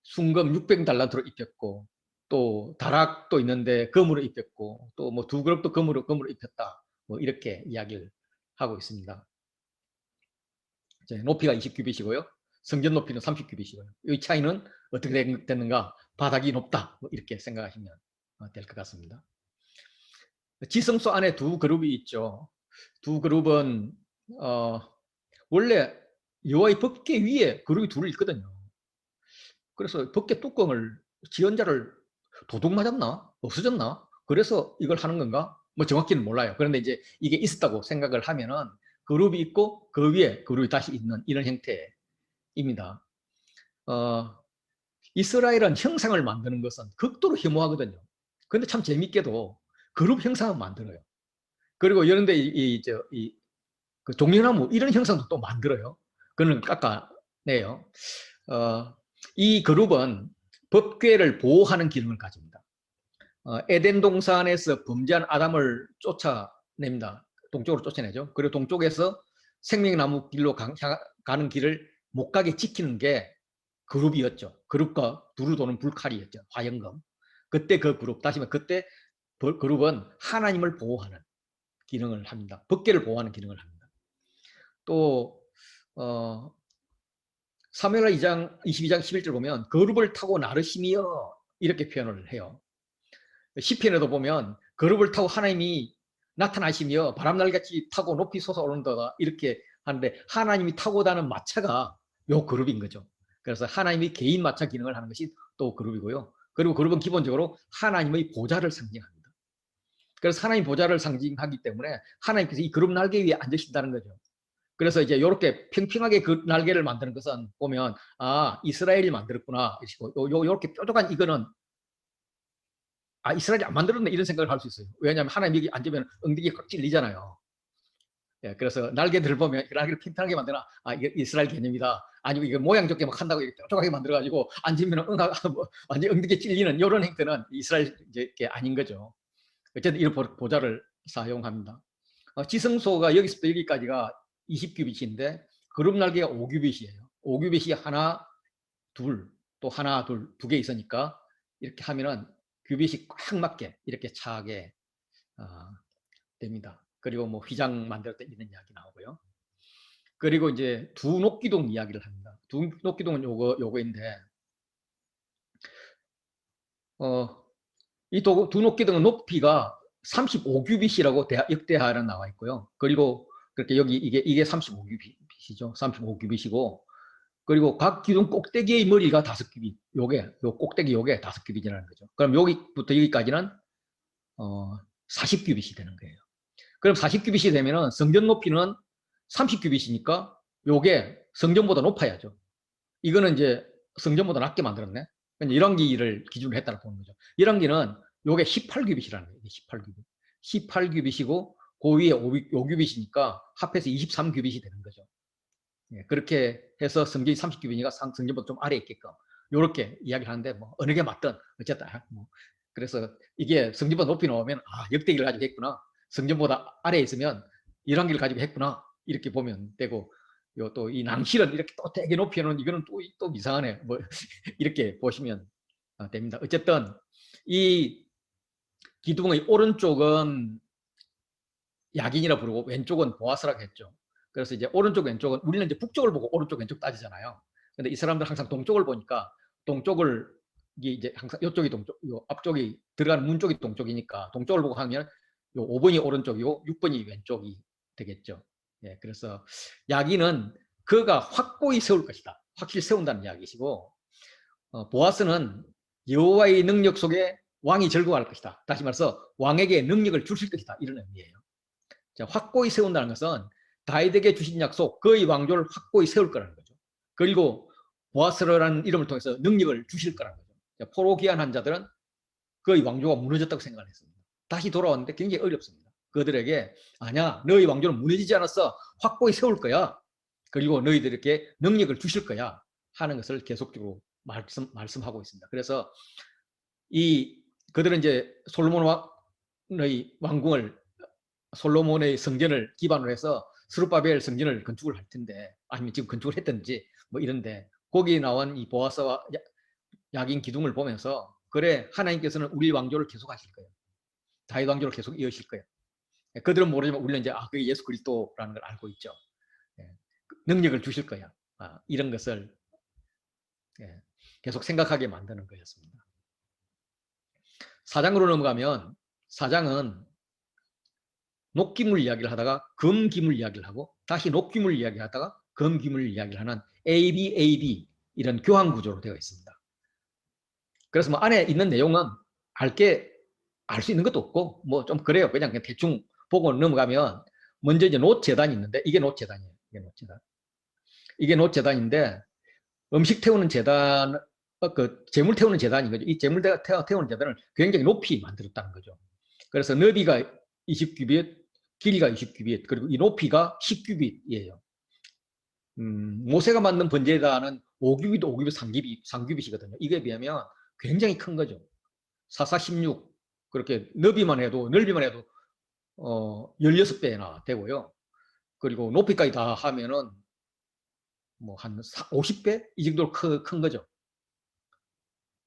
S1: 순금 600달란트로 입혔고 또 다락도 있는데 금으로 입혔고 또 뭐 두 그릇도 금으로 입혔다. 뭐 이렇게 이야기를 하고 있습니다. 높이가 20규빗이고요. 성전 높이는 30규빗이고요. 이 차이는 어떻게 됐는가? 바닥이 높다. 뭐 이렇게 생각하시면 될 것 같습니다. 지성소 안에 두 그룹이 있죠. 두 그룹은 원래 여호와의 법궤 위에 그룹이 둘이 있거든요. 그래서 법궤 뚜껑을 지연자를 도둑 맞았나? 없어졌나? 그래서 이걸 하는 건가? 뭐 정확히는 몰라요. 그런데 이제 이게 있었다고 생각을 하면은 그룹이 있고 그 위에 그룹이 다시 있는 이런 형태입니다. 이스라엘은 형상을 만드는 것은 극도로 혐오하거든요. 근데 참 재밌게도 그룹 형상은 만들어요. 그리고 이런데 그 종려나무 이런 형상도 또 만들어요. 그는 깎아내요. 이 그룹은 법궤를 보호하는 기능을 가집니다. 에덴 동산에서 범죄한 아담을 쫓아냅니다. 동쪽으로 쫓아내죠. 그리고 동쪽에서 생명나무 길로 가는 길을 못 가게 지키는 게 그룹이었죠. 그룹과 두루 도는 불칼이었죠. 화영검. 그때 그 그룹, 다시 말해 그때 그룹은 하나님을 보호하는 기능을 합니다. 법궤를 보호하는 기능을 합니다. 또 사무엘하 2장 22장 11절 보면 거룹을 타고 나르시미여 이렇게 표현을 해요. 시편에도 보면 거룹을 타고 하나님이 나타나시며 바람날같이 타고 높이 솟아오른다 이렇게 하는데 하나님이 타고 다는 마차가 요 그룹인 거죠. 그래서 하나님이 개인 마차 기능을 하는 것이 또 그룹이고요. 그리고 그룹은 기본적으로 하나님의 보좌를 상징합니다. 그래서 하나님 보좌를 상징하기 때문에 하나님께서 이 그룹 날개 위에 앉으신다는 거죠. 그래서 이제 이렇게 평평하게 그 날개를 만드는 것은 보면 아 이스라엘이 만들었구나 이렇게 뾰족한 이거는 아 이스라엘이 안 만들었네 이런 생각을 할 수 있어요. 왜냐하면 하나님 여기 앉으면 엉덩이에 꽉 찔리잖아요. 예, 그래서 날개들을 보면 날개를 평평하게 만드나 아 이게 이스라엘 개념이다. 아니면 이거 모양 좋게 막 한다고 뾰족하게 만들어가지고 앉으면 완전 엉덩이에 찔리는 이런 행태는 이스라엘 게 아닌 거죠. 어쨌든 이런 보좌를 사용합니다. 지성소가 여기서부터 여기까지가 20규빗인데 그룹 날개가 5규빗이에요. 5규빗이 하나, 둘, 또 하나, 둘, 두 개 있으니까 이렇게 하면은 규빗이 꽉 맞게 이렇게 차게 됩니다. 그리고 뭐 휘장 만들 때 이런 이야기 나오고요. 그리고 이제 두 녹기둥 이야기를 합니다. 두 녹기둥은 요거인데 이 두 녹기둥은 높이가 35규빗이라고 역대하에 나와 있고요. 그리고 그렇게 여기 이게 35규빗이죠. 35규빗이고 그리고 각 기둥 꼭대기의 머리가 5규빗. 요 꼭대기 요게 5규빗이라는 거죠. 그럼 여기부터 여기까지는 40규빗이 되는 거예요. 그럼 40규빗이 되면은 성전 높이는 30규빗이니까 요게 성전보다 높아야죠. 이거는 이제 성전보다 낮게 만들었네. 열왕기를 기준으로 했다고 보는 거죠. 열왕기는 요게 18규빗이라는 거예요. 18규빗. 18규빗이고 그 위에 5규빗이니까 합해서 23규빗이 되는 거죠. 예, 그렇게 해서 성전이 30규빗이니까 성전보다 좀 아래에 있게끔 이렇게 이야기를 하는데 뭐 어느 게 맞든 어쨌든 뭐 그래서 이게 성전보다 높이 나오면 아 역대기를 가지고 했구나. 성전보다 아래에 있으면 열왕기를 가지고 했구나. 이렇게 보면 되고 또 이 낭실은 이렇게 또 되게 높이 해놓은 이거는 또 이상하네. 뭐 이렇게 보시면 됩니다. 어쨌든 이 기둥의 오른쪽은 야긴이라 부르고 왼쪽은 보아스라고 했죠. 그래서 이제 오른쪽 왼쪽은 우리는 이제 북쪽을 보고 오른쪽 왼쪽 따지잖아요. 근데 이 사람들 항상 동쪽을 보니까 동쪽을 이제 항상 이쪽이 동쪽, 요 앞쪽이 들어가는 문 쪽이 동쪽이니까 동쪽을 보고 하면 요 5번이 오른쪽이고 6번이 왼쪽이 되겠죠. 예, 그래서 야기는 그가 확고히 세울 것이다. 확실히 세운다는 이야기시고 보아스는 여호와의 능력 속에 왕이 즐거워할 것이다. 다시 말해서 왕에게 능력을 주실 것이다. 이런 의미예요. 자, 확고히 세운다는 것은 다윗에게 주신 약속, 그의 왕조를 확고히 세울 거라는 거죠. 그리고 보아스라는 이름을 통해서 능력을 주실 거라는 거죠. 자, 포로기한한 자들은 그의 왕조가 무너졌다고 생각을 했습니다. 다시 돌아왔는데 굉장히 어렵습니다. 그들에게 아니야, 너희 왕조는 무너지지 않았어. 확고히 세울 거야. 그리고 너희들에게 능력을 주실 거야. 하는 것을 계속적으로 말씀하고 있습니다. 그래서 그들은 이제 솔로몬 왕의 왕궁을 솔로몬의 성전을 기반으로 해서 스룹바벨 성전을 건축을 할 텐데 아니면 지금 건축을 했든지 뭐 이런데 거기 나온 이 보아스와 야긴 기둥을 보면서 그래 하나님께서는 우리 왕조를 계속 하실 거예요. 다윗 왕조를 계속 이으실 거예요. 그들은 모르지만 우리는 이제 그게 예수 그리스도라는 걸 알고 있죠. 능력을 주실 거야. 이런 것을 계속 생각하게 만드는 거였습니다. 4장으로 넘어가면 4장은 녹기물 이야기를 하다가 금기물 이야기를 하고 다시 녹기물 이야기하다가 금기물 이야기를 하는 ABAB 이런 교환 구조로 되어 있습니다. 그래서 뭐 안에 있는 내용은 알 수 있는 것도 없고 뭐 좀 그래요. 그냥 대충 보고 넘어가면 먼저 이제 놋재단이 있는데 이게 놋재단이에요. 이게 놋재단. 이게 놋재단인데 음식 태우는 재단, 그 재물 태우는 재단인 거죠. 이 재물 태우는 재단을 굉장히 높이 만들었다는 거죠. 그래서 너비가 20규빗, 길이가 20규빗, 그리고 이 높이가 10규빗이에요. 모세가 만든 번제단은 5규빗, 5규빗, 3규빗이거든요. 이거에 비하면 굉장히 큰 거죠. 4416 그렇게 넓이만 해도 16배나 되고요. 그리고 높이까지 다 하면은 뭐 한 50배 이 정도로 큰 거죠.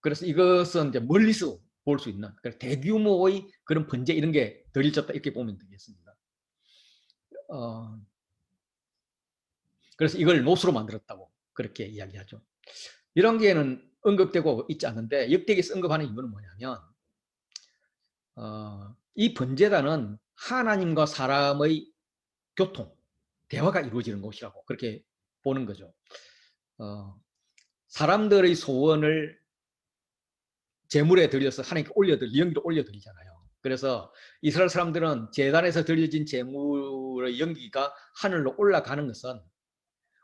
S1: 그래서 이것은 이제 멀리서 볼 수 있는 대규모의 그런 번제 이런 게 덜 일쳤다 이렇게 보면 되겠습니다. 그래서 이걸 노수로 만들었다고 그렇게 이야기하죠. 열왕기에는 언급되고 있지 않는데 역대기에서 언급하는 이유는 뭐냐면 이 번제단은 하나님과 사람의 교통, 대화가 이루어지는 곳이라고 그렇게 보는 거죠. 사람들의 소원을 제물에 드려서 하나님께 연기로 올려드리잖아요. 그래서 이스라엘 사람들은 제단에서 드려진 제물의 연기가 하늘로 올라가는 것은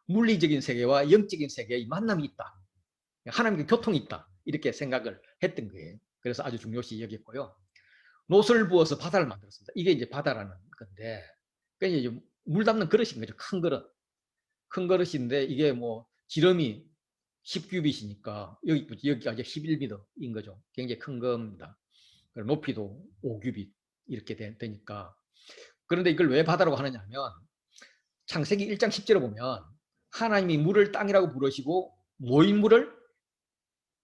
S1: 물리적인 세계와 영적인 세계의 만남이 있다. 하나님과 교통이 있다. 이렇게 생각을 했던 거예요. 그래서 아주 중요시 여겼고요. 노를 부어서 바다를 만들었습니다. 이게 이제 바다라는 건데, 그러니까 이제 물 담는 그릇인 거죠. 큰 그릇. 큰 그릇인데 이게 뭐 지름이 10규빗이니까 여기가 이제 11m인 거죠. 굉장히 큰 겁니다. 높이도 5규빗 이렇게 되니까. 그런데 이걸 왜 바다라고 하느냐 하면 창세기 1장 10절에 보면 하나님이 물을 땅이라고 부르시고 모인 물을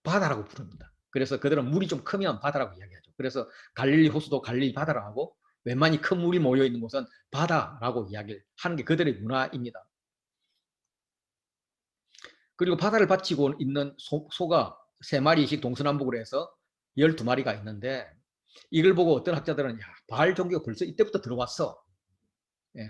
S1: 바다라고 부릅니다. 그래서 그들은 물이 좀 크면 바다라고 이야기하죠. 그래서 갈릴리 호수도 갈릴리 바다라고 하고 웬만히 큰 물이 모여 있는 곳은 바다라고 이야기를 하는 게 그들의 문화입니다. 그리고 바다를 바치고 있는 소가 3마리씩 동서남북으로 해서 12마리가 있는데 이걸 보고 어떤 학자들은 야, 바알 종교가 벌써 이때부터 들어왔어.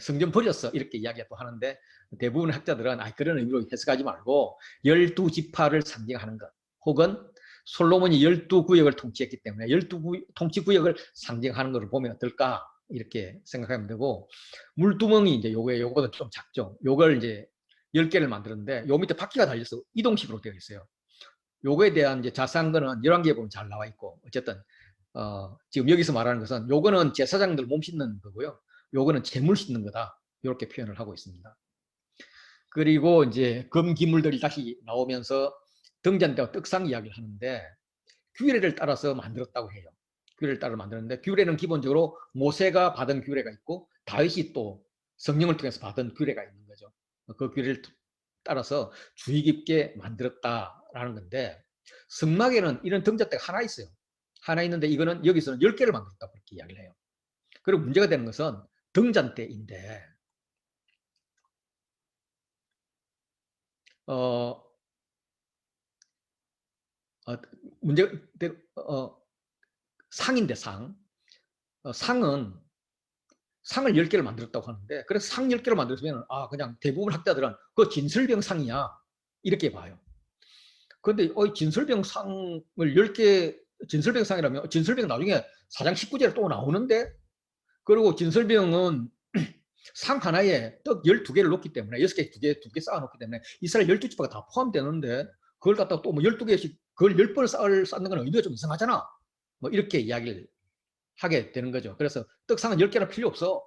S1: 성전 버렸어. 이렇게 이야기도 하는데 대부분 학자들은 그런 의미로 해석하지 말고 12지파를 상징하는 것 혹은 솔로몬이 12구역을 통치했기 때문에 12통치구역을 상징하는 것을 보면 어떨까 이렇게 생각하면 되고 물두멍이 이제 요거보다 좀 작죠. 요걸 이제 10개를 만들었는데 요 밑에 바퀴가 달려서 이동식으로 되어 있어요. 요거에 대한 이제 자세한 거는 열왕기에 보면 잘 나와 있고 어쨌든 지금 여기서 말하는 것은 요거는 제사장들 몸 씻는 거고요. 요거는 재물 씻는 거다. 이렇게 표현을 하고 있습니다. 그리고 이제 금기물들이 다시 나오면서 등잔대와 떡상 이야기를 하는데 규례를 따라서 만들었다고 해요. 규례를 따라 만드는데 규례는 기본적으로 모세가 받은 규례가 있고 다윗이 또 성령을 통해서 받은 규례가 있는 거죠. 그 규례를 따라서 주의 깊게 만들었다라는 건데 성막에는 이런 등잔대가 하나 있어요. 하나 있는데 이거는 여기서는 10개를 만들었다고 그렇게 이야기를 해요. 그리고 문제가 되는 것은 등잔대인데 어, 어, 문제가 상인데 상은 상을 10개를 만들었다고 하는데 그래서 상 10개를 만들었으면 그냥 대부분 학자들은 그 진설병 상이야 이렇게 봐요. 그런데 진설병 상을 10개 진설병 상이라면 진설병 나중에 4장 19절에 또 나오는데 그리고 진설병은 상 하나에 떡 12개를 놓기 때문에 6개, 2개 쌓아놓기 때문에 이스라엘 12지파가 다 포함되는데 그걸 갖다가 또 뭐 12개씩 그걸 10번을 쌓는 건 의미가 좀 이상하잖아. 뭐 이렇게 이야기를 하게 되는 거죠. 그래서 떡상은 10개나 필요 없어.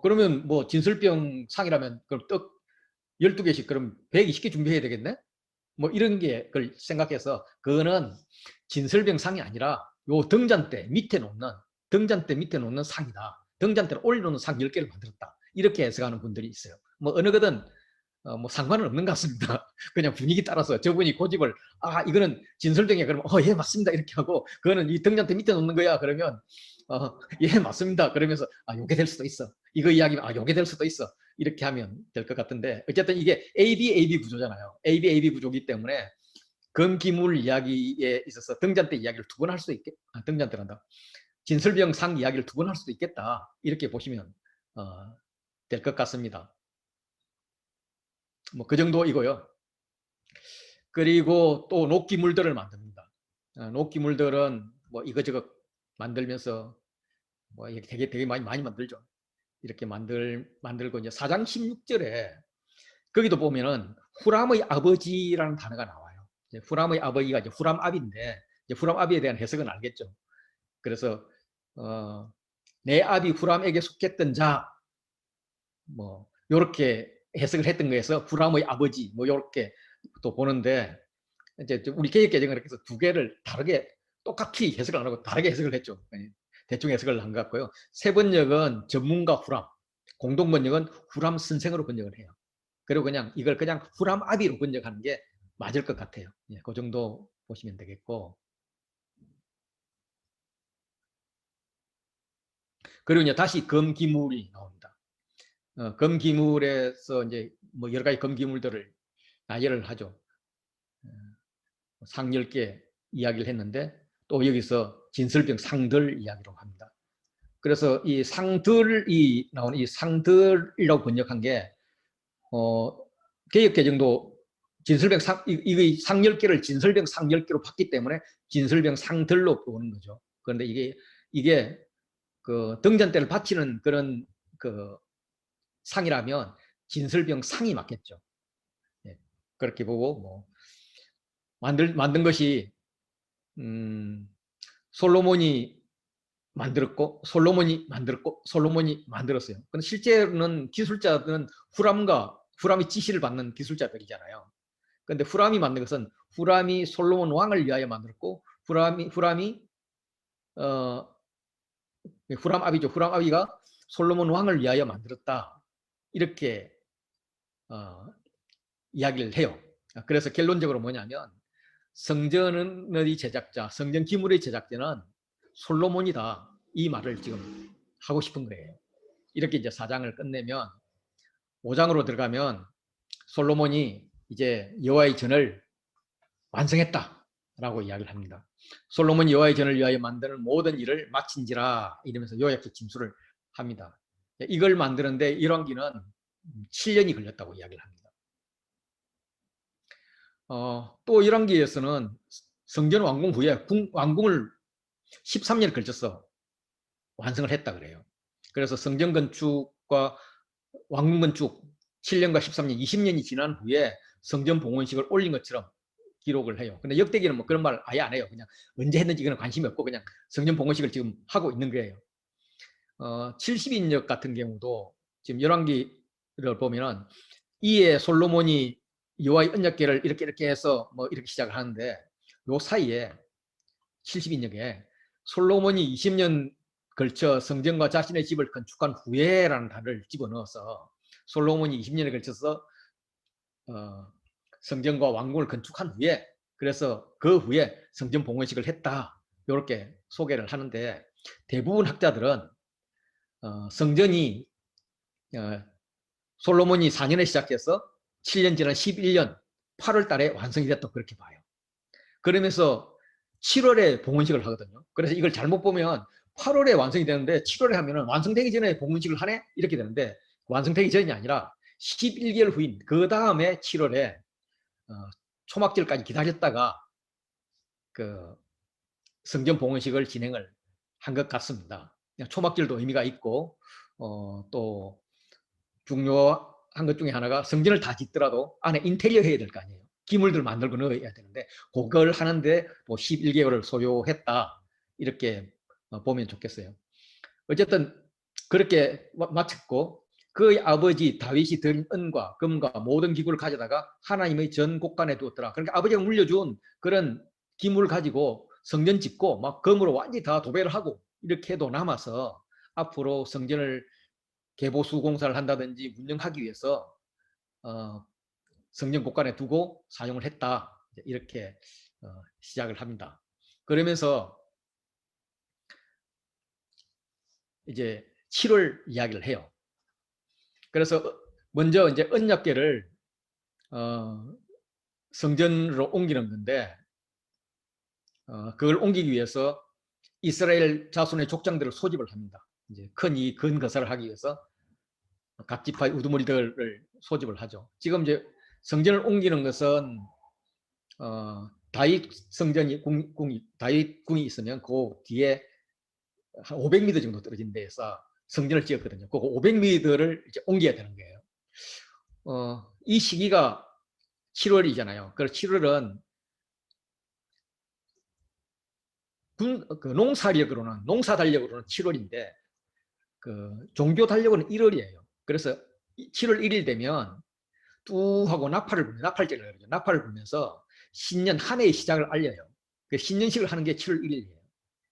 S1: 그러면 뭐 진설병 상이라면 그럼 떡 12개씩 그럼 120개 준비해야 되겠네? 뭐 이런 게 그걸 생각해서 그거는 진설병 상이 아니라 요 등잔대 밑에 놓는 상이다. 등잔대를 올려놓는 상 10개를 만들었다. 이렇게 해석하는 분들이 있어요. 뭐 어느 거든 뭐 상관은 없는 것 같습니다. 그냥 분위기 따라서 저분이 고집을 이거는 진설병이야 그러면 예 맞습니다 이렇게 하고 그거는 이 등잔대 밑에 놓는 거야 그러면 예 맞습니다 그러면서 요게 될 수도 있어 이거 이야기면 요게 될 수도 있어 이렇게 하면 될 것 같은데 어쨌든 이게 ABAB 구조잖아요. ABAB 구조이기 때문에 금기물 이야기에 있어서 등잔대 이야기를 2번 할 수도 있겠 등잔대란다 진설병 상 이야기를 2번 할 수도 있겠다 이렇게 보시면 될 것 같습니다. 뭐 그 정도이고요. 그리고 또 녹기물들을 만듭니다. 녹기물들은 뭐 이것저것 만들면서 뭐 되게 많이 만들죠. 이렇게 만들고 이제 4장 16절에 거기도 보면은 후람의 아버지라는 단어가 나와요. 후람의 아버지가 이제 후람압인데 이제 후람압에 대한 해석은 알겠죠. 그래서 내 압이 후람에게 속했던 자, 뭐 이렇게 해석을 했던 거에서 후람의 아버지, 뭐 이렇게 또 보는데 이제 우리 개혁 개정을 해서 2개를 다르게 똑같이 해석을 안 하고 다르게 해석을 했죠. 대충 해석을 한 것 같고요. 새 번역은 전문가 후람, 공동 번역은 후람 선생으로 번역을 해요. 그리고 그냥 이걸 그냥 후람 아비로 번역하는 게 맞을 것 같아요. 그 정도 보시면 되겠고 그리고 이제 다시 금기물이 나옵니다. 금기물에서 이제 뭐 여러 가지 금기물들을 나열을 하죠. 상 10개 이야기를 했는데 또 여기서 진설병 상들 이야기로 합니다. 그래서 이 상들이 나오는 이 상들이라고 번역한 게 개역개정도 진설병 상, 이거 상 10개를 진설병 상 10개로 봤기 때문에 진설병 상들로 보는 거죠. 그런데 이게 그 등잔대를 받치는 그런 그 상이라면 진설병 상이 맞겠죠. 예, 그렇게 보고 뭐 만든 것이 솔로몬이 솔로몬이 만들었어요. 근데 실제로는 기술자들은 후람이 지시를 받는 기술자들이잖아요. 근데 후람이 만든 것은 후람이 솔로몬 왕을 위하여 만들었고 어, 후람 아비죠. 후람 아비가 솔로몬 왕을 위하여 만들었다. 이렇게 이야기를 해요. 그래서 결론적으로 뭐냐면 성전의 제작자, 성전 기물의 제작자는 솔로몬이다. 이 말을 지금 하고 싶은 거예요. 이렇게 이제 4장을 끝내면 5장으로 들어가면 솔로몬이 이제 여호와의 전을 완성했다라고 이야기를 합니다. 솔로몬이 여호와의 전을 위하여 만드는 모든 일을 마친지라 이러면서 요약적 징수를 합니다. 이걸 만드는데 열왕기는 7년이 걸렸다고 이야기를 합니다. 또 열왕기에서는 성전 완공 후에 완공을 13년 걸쳐서 완성을 했다 그래요. 그래서 성전 건축과 왕궁 건축 7년과 13년, 20년이 지난 후에 성전 봉헌식을 올린 것처럼 기록을 해요. 근데 역대기는 뭐 그런 말 아예 안 해요. 그냥 언제 했는지 그는 관심이 없고 그냥 성전 봉헌식을 지금 하고 있는 거예요. 70인역 같은 경우도 지금 열왕기를 보면은 이에 솔로몬이 여호와의 언약궤를 이렇게 해서 뭐 이렇게 시작을 하는데 요 사이에 70인역에 솔로몬이 20년 걸쳐 성전과 자신의 집을 건축한 후에라는 단어를 집어넣어서 솔로몬이 20년에 걸쳐서 성전과 왕궁을 건축한 후에 그래서 그 후에 성전 봉헌식을 했다 이렇게 소개를 하는데 대부분 학자들은 성전이 솔로몬이 4년에 시작해서 7년 지난 11년 8월 달에 완성이 됐다 그렇게 봐요. 그러면서 7월에 봉헌식을 하거든요. 그래서 이걸 잘못 보면 8월에 완성이 되는데 7월에 하면 완성되기 전에 봉헌식을 하네? 이렇게 되는데 완성되기 전이 아니라 11개월 후인 그 다음에 7월에 초막절까지 기다렸다가 그 성전 봉헌식을 진행을 한 것 같습니다. 초막절도 의미가 있고 또 중요한 것 중에 하나가 성전을 다 짓더라도 안에 인테리어 해야 될 거 아니에요. 기물들 만들고 넣어야 되는데 그걸 하는데 뭐 11개월을 소요했다 이렇게 보면 좋겠어요. 어쨌든 그렇게 마쳤고 그의 아버지 다윗이 드린 은과 금과 모든 기구를 가져다가 하나님의 전 곳간에 두었더라. 그러니까 아버지가 물려준 그런 기물을 가지고 성전 짓고 막 금으로 완전히 다 도배를 하고 이렇게 해도 남아서 앞으로 성전을 개보수 공사를 한다든지 운영하기 위해서 성전 곳간에 두고 사용을 했다. 이렇게 시작을 합니다. 그러면서 이제 7월 이야기를 해요. 그래서 먼저 이제 언약궤를 성전으로 옮기는 건데 그걸 옮기기 위해서 이스라엘 자손의 족장들을 소집을 합니다. 이제 큰 이 건거사를 하기 위해서 각 지파의 우두머리들을 소집을 하죠. 지금 이제 성전을 옮기는 것은 다윗 성전이 다윗 궁이 있으면 그 뒤에 한 500m 정도 떨어진 데에서 성전을 지었거든요. 그 500m를 이제 옮겨야 되는 거예요. 이 시기가 7월이잖아요. 그래서 7월은 그 농사 달력으로는 7월인데 그 종교 달력으로는 1월이에요. 그래서 7월 1일 되면 뚜하고 나팔절을 그러죠. 나팔을 불면서 신년 한 해의 시작을 알려요. 그 신년식을 하는 게 7월 1일이에요.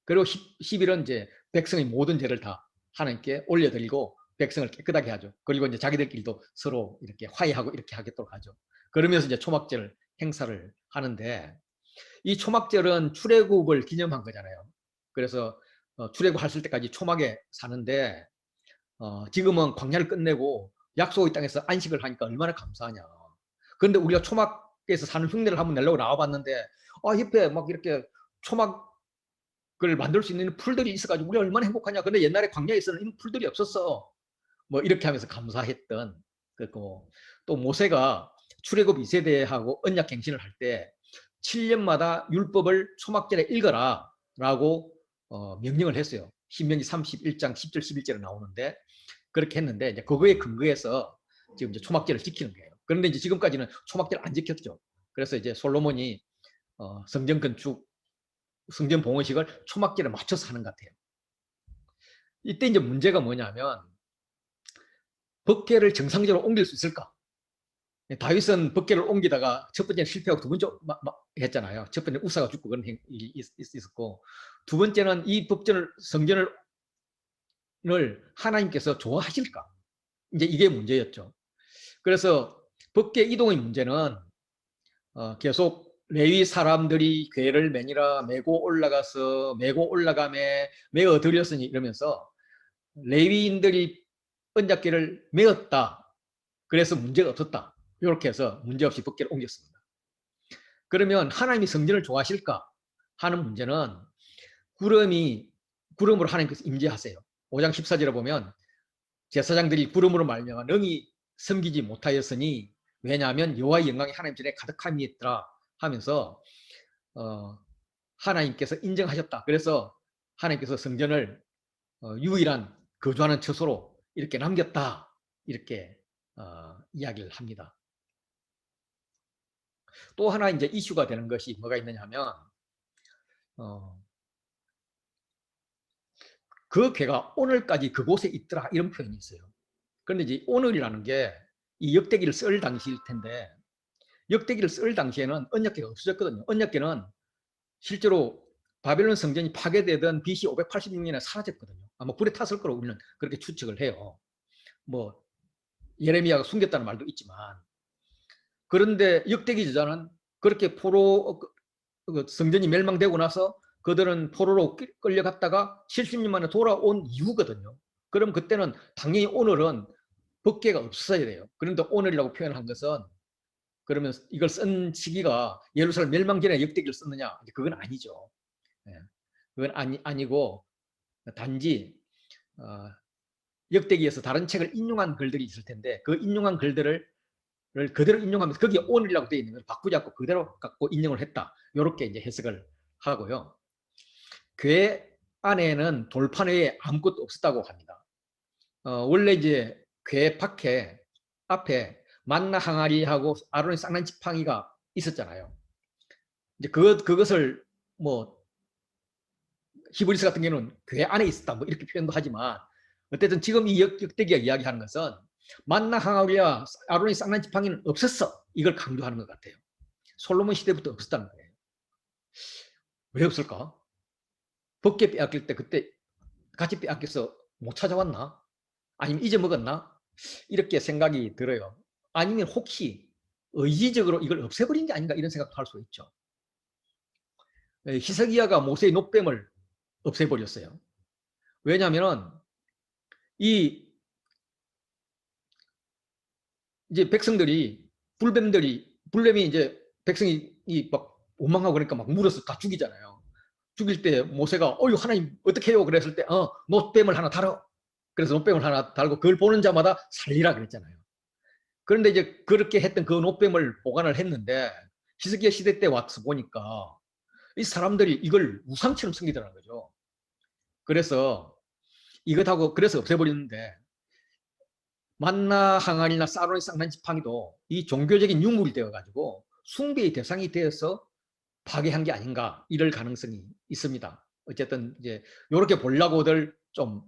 S1: 그리고 10일은 이제 백성의 모든 죄를 다 하나님께 올려드리고 백성을 깨끗하게 하죠. 그리고 이제 자기들끼리도 서로 이렇게 화해하고 이렇게 하겠도록 하죠. 그러면서 이제 초막절 행사를 하는데 이 초막절은 출애굽을 기념한 거잖아요. 그래서 출애굽했을 때까지 초막에 사는데 지금은 광야를 끝내고 약속의 땅에서 안식을 하니까 얼마나 감사하냐. 그런데 우리가 초막에서 사는 흉내를 한번 내려고 나와봤는데 옆에 막 이렇게 초막을 만들 수 있는 풀들이 있어가지고 우리 얼마나 행복하냐. 근데 옛날에 광야에서는 이런 풀들이 없었어. 뭐 이렇게 하면서 감사했던 그고 또 모세가 출애굽 2세대하고 언약 갱신을 할 때 7년마다 율법을 초막절에 읽어라 라고 명령을 했어요. 신명기 31장 10절 11절에 나오는데 그렇게 했는데 이제 그거에 근거해서 지금 이제 초막절을 지키는 거예요. 그런데 이제 지금까지는 초막절 안 지켰죠. 그래서 이제 솔로몬이 성전 건축, 성전 봉헌식을 초막절에 맞춰서 하는 것 같아요. 이때 이제 문제가 뭐냐면 법궤를 정상적으로 옮길 수 있을까? 다윗은 법궤를 옮기다가 첫 번째는 실패하고 두 번째 했잖아요. 첫 번째는 우사가 죽고 그런 일이 있었고 두 번째는 이 성전을 하나님께서 좋아하실까? 이제 이게 문제였죠. 그래서 법궤 이동의 문제는 계속 레위 사람들이 궤를 매니라 메고 올라가서 메고 올라가매 메어 들였으니 이러면서 레위인들이 언약궤를 메었다. 그래서 문제가 없었다. 이렇게 해서 문제없이 법궤를 옮겼습니다. 그러면 하나님이 성전을 좋아하실까 하는 문제는 구름으로 하나님께서 임재하세요. 5장 14절에 보면 제사장들이 구름으로 말미암아 능히 섬기지 못하였으니 왜냐하면 여호와의 영광이 하나님 전에 가득함이 있더라 하면서 하나님께서 인정하셨다. 그래서 하나님께서 성전을 유일한 거주하는 처소로 이렇게 남겼다. 이렇게 이야기를 합니다. 또 하나 이제 이슈가 되는 것이 뭐가 있느냐 하면 그 괴가 오늘까지 그곳에 있더라 이런 표현이 있어요. 그런데 이제 오늘이라는 게 이 역대기를 쓸 당시일 텐데 역대기를 쓸 당시에는 언약궤가 없어졌거든요. 언약궤는 실제로 바벨론 성전이 파괴되던 BC 586년에 사라졌거든요. 아마 불에 탔을 거로 우리는 그렇게 추측을 해요. 뭐 예레미야가 숨겼다는 말도 있지만 그런데 역대기 저자는 그렇게 성전이 멸망되고 나서 그들은 포로로 끌려갔다가 70년 만에 돌아온 이후거든요. 그럼 그때는 당연히 오늘은 법궤가 없어야 돼요. 그런데 오늘이라고 표현한 것은 그러면 이걸 쓴 시기가 예루살렘 멸망 전에 역대기를 썼느냐? 그건 아니죠. 그건 아니고 단지 역대기에서 다른 책을 인용한 글들이 있을 텐데 그 인용한 글들을 그대로 인용하면서 거기에 오늘이라고 되어 있는 걸 바꾸지 않고 그대로 갖고 인용을 했다. 이렇게 이제 해석을 하고요. 궤 안에는 돌판 외에 아무것도 없었다고 합니다. 원래 이제 궤 밖에 앞에 만나 항아리하고 아론의 쌍난 지팡이가 있었잖아요. 이제 그것을 뭐 히브리서 같은 경우는 궤 안에 있었다 뭐 이렇게 표현도 하지만 어쨌든 지금 이 역대기가 이야기하는 것은 만나 항아리와 아론의 쌍난 지팡이는 없었어. 이걸 강조하는 것 같아요. 솔로몬 시대부터 없었다는 거예요. 왜 없을까? 법궤 빼앗길 때 그때 같이 빼앗겨서 못 찾아왔나? 아니면 잊어먹었나? 이렇게 생각이 들어요. 아니면 혹시 의지적으로 이걸 없애버린 게 아닌가 이런 생각도 할 수 있죠. 히스기야가 모세의 노뱀을 없애버렸어요. 왜냐하면 이 이제 백성들이 불뱀이 이제 백성이 막 원망하고 그러니까 막 물어서 다 죽이잖아요. 죽일 때 모세가 어유 하나님 어떻게 해요? 그랬을 때 노뱀을 하나 달어. 그래서 노뱀을 하나 달고 그걸 보는 자마다 살리라 그랬잖아요. 그런데 이제 그렇게 했던 그 노뱀을 보관을 했는데 히스기야 시대 때 와서 보니까 이 사람들이 이걸 우상처럼 섬기더라는 거죠. 그래서 이것하고 그래서 없애버리는데 만나 항아리나 사로니 쌍난 지팡이도 이 종교적인 유물이 되어가지고 숭배의 대상이 되어서 파괴한 게 아닌가 이럴 가능성이 있습니다. 어쨌든 이제 이렇게 보려고들 좀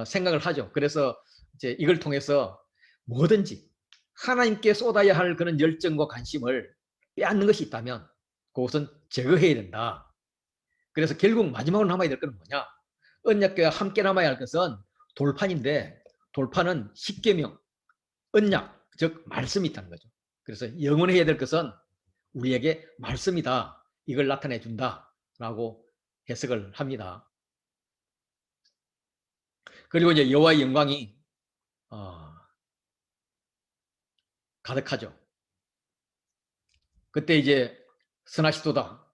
S1: 생각을 하죠. 그래서 이제 이걸 통해서 뭐든지 하나님께 쏟아야 할 그런 열정과 관심을 빼앗는 것이 있다면 그것은 제거해야 된다. 그래서 결국 마지막으로 남아야 될 것은 뭐냐? 언약궤와 함께 남아야 할 것은 돌판인데 돌판은 십계명, 언약, 즉 말씀이 있다는 거죠. 그래서 영원해야 될 것은 우리에게 말씀이다. 이걸 나타내 준다라고 해석을 합니다. 그리고 이제 여호와의 영광이 가득하죠. 그때 이제 선하시도다.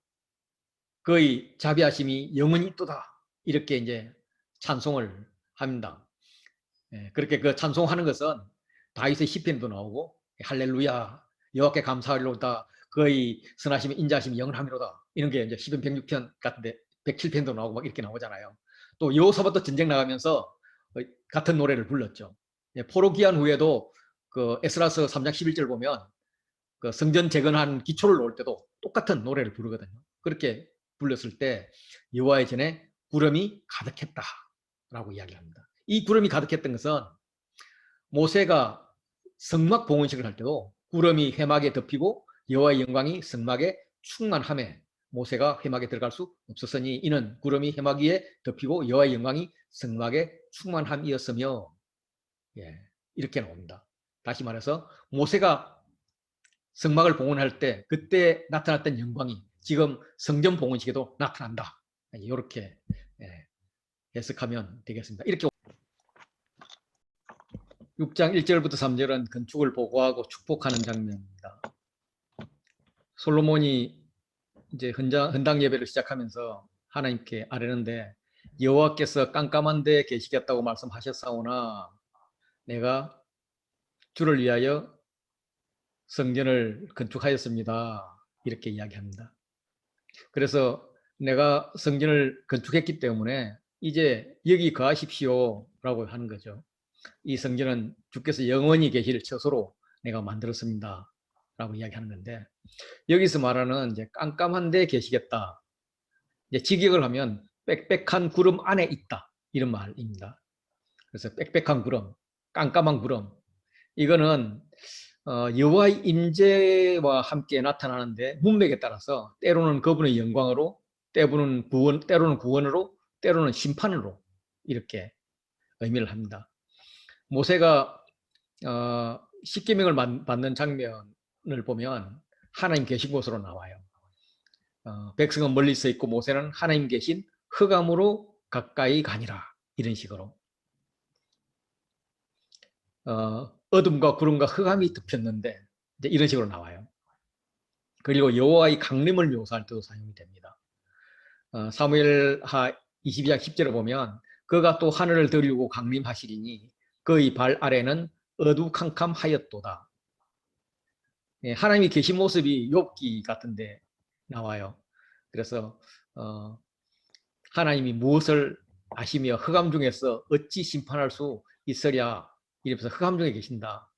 S1: 그의 자비하심이 영원히 있도다. 이렇게 이제 찬송을 합니다. 그렇게 그 찬송하는 것은 다윗의 시편도 나오고 할렐루야 여호와께 감사하리로다 그의 선하심이 인자하심이 영원하미로다 이런 게 이제 시편 106편 같은데 107편도 나오고 막 이렇게 나오잖아요. 또 여호사밧도 전쟁 나가면서 같은 노래를 불렀죠. 포로 귀환 후에도 그 에스라서 3장 11절 보면 그 성전 재건한 기초를 놓을 때도 똑같은 노래를 부르거든요. 그렇게 불렀을 때 여호와의 전에 구름이 가득했다라고 이야기합니다. 이 구름이 가득했던 것은 모세가 성막 봉헌식을 할 때도 구름이 회막에 덮이고 여호와의 영광이 성막에 충만함에 모세가 회막에 들어갈 수 없었으니 이는 구름이 회막 위에 덮이고 여호와의 영광이 성막에 충만함이었으며 이렇게 나옵니다. 다시 말해서 모세가 성막을 봉헌할 때 그때 나타났던 영광이 지금 성전 봉헌식에도 나타난다. 이렇게 해석하면 되겠습니다. 이렇게 6장 1절부터 3절은 건축을 보고하고 축복하는 장면입니다. 솔로몬이 이제 헌당 예배를 시작하면서 하나님께 아뢰는데 여호와께서 깜깜한 데 계시겠다고 말씀하셨사오나 내가 주를 위하여 성전을 건축하였습니다. 이렇게 이야기합니다. 그래서 내가 성전을 건축했기 때문에 이제 여기 거하십시오 라고 하는 거죠. 이 성전은 주께서 영원히 계실 처소로 내가 만들었습니다 라고 이야기하는 건데 여기서 말하는 이제 깜깜한 데 계시겠다. 이제 직역을 하면 빽빽한 구름 안에 있다. 이런 말입니다. 그래서 빽빽한 구름, 깜깜한 구름. 이거는 여호와의 임재와 함께 나타나는데 문맥에 따라서 때로는 그분의 영광으로, 때로는 구원으로, 때로는 심판으로 이렇게 의미를 합니다. 모세가 십계명을 받는 장면을 보면 하나님 계신 곳으로 나와요. 백성은 멀리 서 있고 모세는 하나님 계신 흑암으로 가까이 가니라 이런 식으로 어둠과 구름과 흑암이 덮였는데 이제 이런 식으로 나와요. 그리고 여호와의 강림을 묘사할 때도 사용이 됩니다. 사무엘하 22장 10절을 보면 그가 또 하늘을 들이고 강림하시리니 그의 발 아래는 어두캄캄하였도다. 하나님이 계신 모습이 욥기 같은데 나와요. 그래서 하나님이 무엇을 아시며 흑암 중에서 어찌 심판할 수 있으랴 이러면서 흑암 중에 계신다.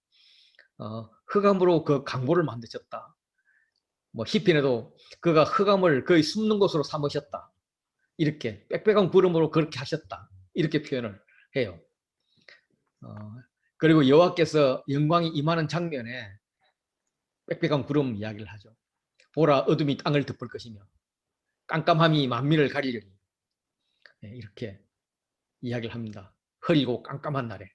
S1: 흑암으로 그 강보를 만드셨다. 뭐 시편에도 그가 흑암을 거의 숨는 곳으로 삼으셨다. 이렇게 빽빽한 구름으로 그렇게 하셨다. 이렇게 표현을 해요. 그리고 여호와께서 영광이 임하는 장면에 빽빽한 구름 이야기를 하죠. 보라 어둠이 땅을 덮을 것이며 깜깜함이 만민을 가리려니 이렇게 이야기를 합니다. 흐리고 깜깜한 날에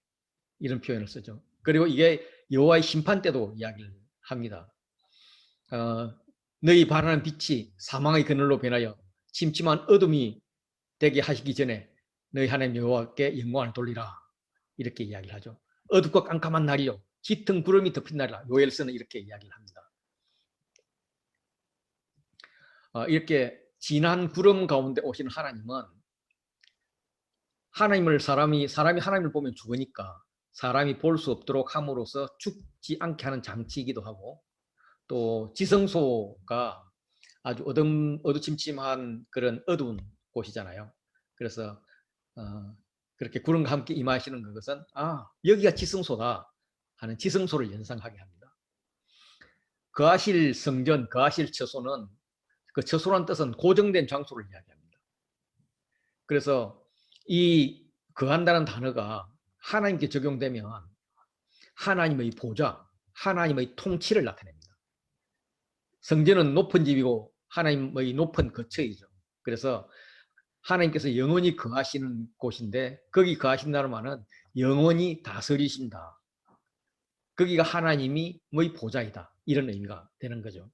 S1: 이런 표현을 쓰죠. 그리고 이게 여호와의 심판 때도 이야기를 합니다. 너희 바라는 빛이 사망의 그늘로 변하여 침침한 어둠이 되게 하시기 전에 너희 하나님 여호와께 영광을 돌리라 이렇게 이야기를 하죠. 어둡고 깜깜한 날이요 짙은 구름이 덮인 날이라 요엘서는 이렇게 이야기를 합니다. 이렇게 진한 구름 가운데 오시는 하나님은 사람이 하나님을 보면 죽으니까 사람이 볼 수 없도록 함으로써 죽지 않게 하는 장치이기도 하고 또 지성소가 아주 어두침침한 그런 어두운 곳이잖아요. 그래서 그렇게 구름과 함께 임하시는 것은 여기가 지성소다 하는 지성소를 연상하게 합니다. 거하실 성전, 거하실 처소는 그 처소란 뜻은 고정된 장소를 이야기합니다. 그래서 이 거한다는 단어가 하나님께 적용되면 하나님의 보좌, 하나님의 통치를 나타냅니다. 성전은 높은 집이고 하나님의 높은 거처이죠. 그래서 하나님께서 영원히 거하시는 곳인데 거기 거하신다는 말은 영원히 다스리신다. 거기가 하나님의 보좌이다. 이런 의미가 되는 거죠.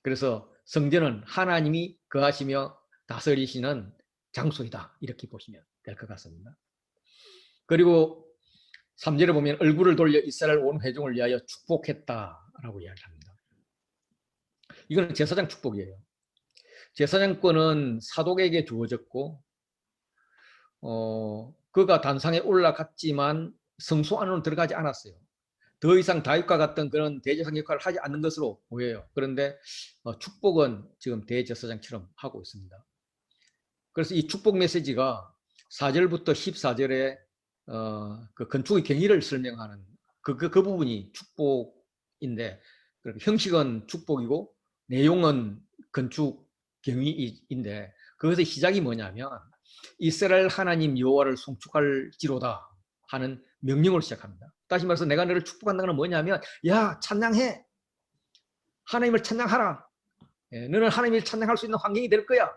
S1: 그래서 성전은 하나님이 거하시며 다스리시는 장소이다. 이렇게 보시면 될 것 같습니다. 그리고 3절에 보면 얼굴을 돌려 이스라엘 온 회중을 위하여 축복했다라고 이야기합니다. 이거는 제사장 축복이에요. 제사장권은 사독에게 주어졌고 그가 단상에 올라갔지만 성소 안으로 들어가지 않았어요. 더 이상 다윗과 같은 그런 대제사장 역할을 하지 않는 것으로 보여요. 그런데 축복은 지금 대제사장처럼 하고 있습니다. 그래서 이 축복 메시지가 4절부터 14절에 그 건축의 경위를 설명하는 그 부분이 축복인데 형식은 축복이고 내용은 건축 경위인데 그것의 시작이 뭐냐면 이스라엘 하나님 여호와를 송축할지로다 하는 명령으로 시작합니다. 다시 말해서 내가 너를 축복한다는 건 뭐냐면 야 찬양해. 하나님을 찬양하라. 너는 하나님을 찬양할 수 있는 환경이 될 거야.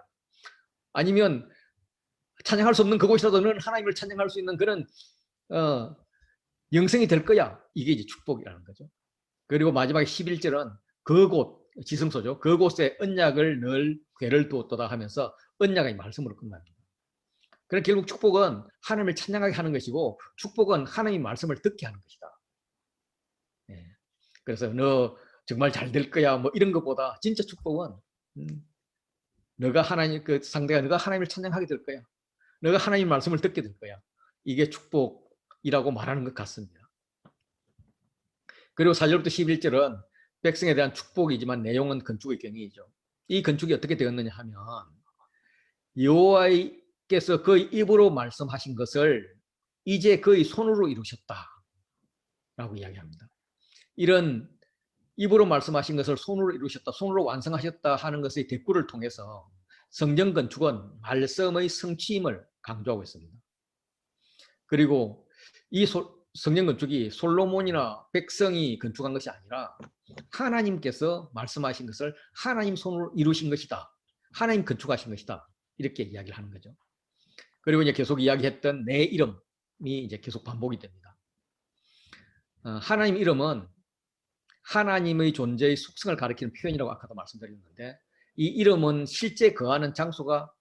S1: 아니면 찬양할 수 없는 그곳이라도 너는 하나님을 찬양할 수 있는 그런 영성이 될 거야. 이게 이제 축복이라는 거죠. 그리고 마지막에 11절은 그곳, 지성소죠. 그곳에 언약을 늘 궤를 두었도다 하면서 언약의 말씀으로 끝납니다. 그러니까 결국 축복은 하나님을 찬양하게 하는 것이고 축복은 하나님의 말씀을 듣게 하는 것이다. 그래서 너 정말 잘 될 거야 뭐 이런 것보다 진짜 축복은 너가 하나님 그 상대가 너가 하나님을 찬양하게 될 거야. 너가 하나님의 말씀을 듣게 될 거야. 이게 축복이라고 말하는 것 같습니다. 그리고 4절부터 11절은 백성에 대한 축복이지만 내용은 건축의 경위이죠. 이 건축이 어떻게 되었느냐 하면 여호와께서 그의 입으로 말씀하신 것을 이제 그의 손으로 이루셨다라고 이야기합니다. 이런 입으로 말씀하신 것을 손으로 이루셨다, 손으로 완성하셨다 하는 것의 대꾸를 통해서 성전 건축은 말씀의 성취임을 강조하고 있습니다. 그리고 이 성전 건축이 솔로몬이나 백성이 건축한 것이 아니라 하나님께서 말씀하신 것을 하나님 손으로 이루신 것이다. 하나님 건축하신 것이다. 이렇게 이야기를 하는 거죠. 그리고 이제 계속 이야기했던 내 이름이 이제 계속 반복이 됩니다. 하나님 이름은 하나님의 존재의 속성을 가리키는 표현이라고 아까도 말씀드렸는데 이 이름은 실제 거하는 장소가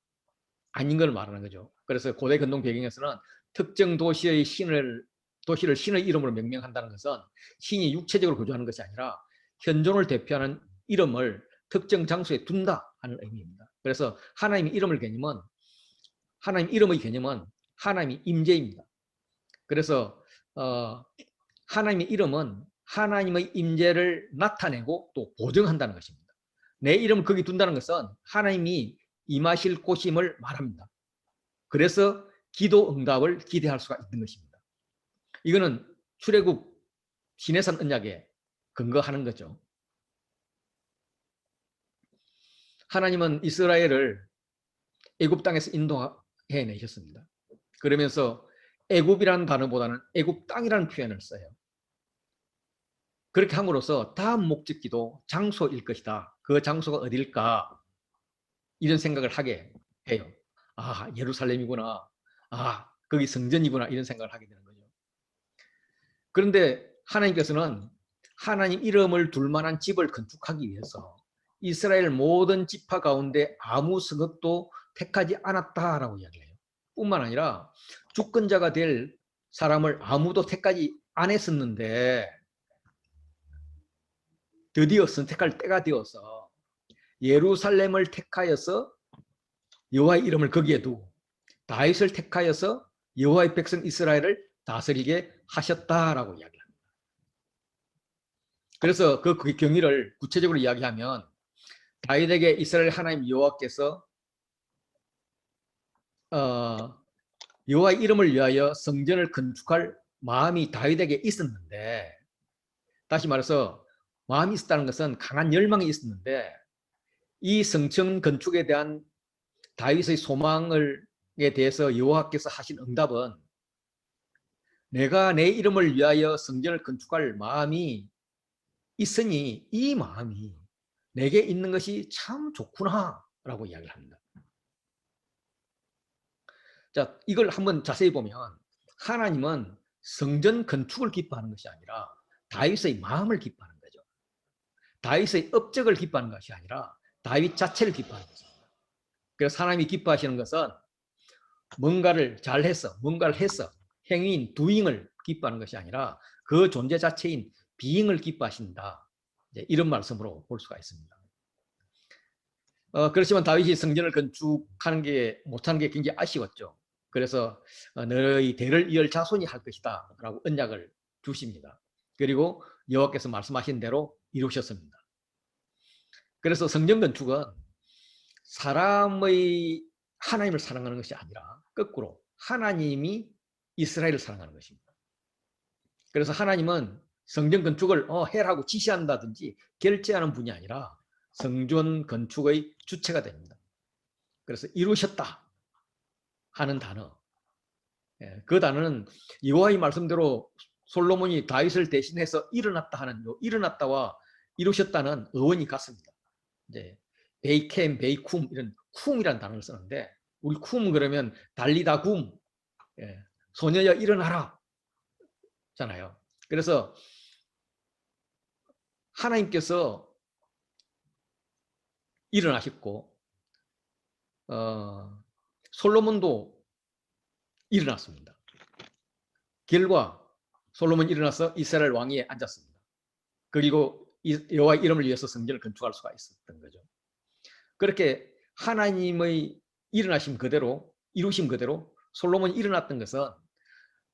S1: 아닌 걸 말하는 거죠. 그래서 고대 근동 배경에서는 특정 도시를 신의 이름으로 명명한다는 것은 신이 육체적으로 거주하는 것이 아니라 현존을 대표하는 이름을 특정 장소에 둔다 하는 의미입니다. 그래서 하나님의 이름의 개념은 하나님의 임재입니다. 그래서 하나님의 이름은 하나님의 임재를 나타내고 또 보증한다는 것입니다. 내 이름을 거기 둔다는 것은 하나님이 임하실 곳임을 말합니다. 그래서 기도 응답을 기대할 수가 있는 것입니다. 이거는 출애굽 시내산 언약에 근거하는 거죠. 하나님은 이스라엘을 애굽 땅에서 인도해 내셨습니다. 그러면서 애굽이라는 단어보다는 애굽 땅이라는 표현을 써요. 그렇게 함으로써 다음 목적지도 장소일 것이다. 그 장소가 어딜까? 이런 생각을 하게 해요. 아, 예루살렘이구나. 아, 거기 성전이구나. 이런 생각을 하게 되는 거죠. 그런데 하나님께서는 하나님 이름을 둘 만한 집을 건축하기 위해서 이스라엘 모든 지파 가운데 아무 성읍도 택하지 않았다라고 이야기해요. 뿐만 아니라 주권자가 될 사람을 아무도 택하지 않았었는데 드디어 선택할 때가 되어서 예루살렘을 택하여서 여호와의 이름을 거기에 두고 다윗을 택하여서 여호와의 백성 이스라엘을 다스리게 하셨다라고 이야기합니다. 그래서 그 경위를 구체적으로 이야기하면 다윗에게 이스라엘 하나님 여호와께서 여호와의 이름을 위하여 성전을 건축할 마음이 다윗에게 있었는데, 다시 말해서 마음이 있었다는 것은 강한 열망이 있었는데 이 성전 건축에 대한 다윗의 소망에 대해서 여호와께서 하신 응답은 내가 내 이름을 위하여 성전을 건축할 마음이 있으니 이 마음이 내게 있는 것이 참 좋구나 라고 이야기를 합니다. 자, 이걸 한번 자세히 보면 하나님은 성전 건축을 기뻐하는 것이 아니라 다윗의 마음을 기뻐하는 거죠. 다윗의 업적을 기뻐하는 것이 아니라 다윗 자체를 기뻐하는 것입니다. 그래서 하나님이 기뻐하시는 것은 뭔가를 잘해서, 뭔가를 해서 행위인 doing을 기뻐하는 것이 아니라 그 존재 자체인 being을 기뻐하신다. 이런 말씀으로 볼 수가 있습니다. 그렇지만 다윗이 성전을 건축하는 게 못하는 게 굉장히 아쉬웠죠. 그래서 너희 대를 이을 자손이 할 것이다 라고 언약을 주십니다. 그리고 여호와께서 말씀하신 대로 이루셨습니다. 그래서 성전 건축은 사람의 하나님을 사랑하는 것이 아니라 거꾸로 하나님이 이스라엘을 사랑하는 것입니다. 그래서 하나님은 성전 건축을 해라고 지시한다든지 결제하는 분이 아니라 성전 건축의 주체가 됩니다. 그래서 이루셨다 하는 단어, 그 단어는 여호와의 말씀대로 솔로몬이 다윗을 대신해서 일어났다 하는 일어났다와 이루셨다는 어원이 같습니다. 이제 베이캠, 베이쿰 이런 쿰이라는 단어를 쓰는데 우리 쿰 그러면 달리다 굼, 소녀야 일어나라 잖아요. 그래서 하나님께서 일어나셨고 솔로몬도 일어났습니다. 결과 솔로몬이 일어나서 이스라엘 왕위에 앉았습니다. 그리고 여호와 이름을 위해서 성전을 건축할 수가 있었던 거죠. 그렇게 하나님의 일어나심 그대로 이루심 그대로 솔로몬이 일어났던 것은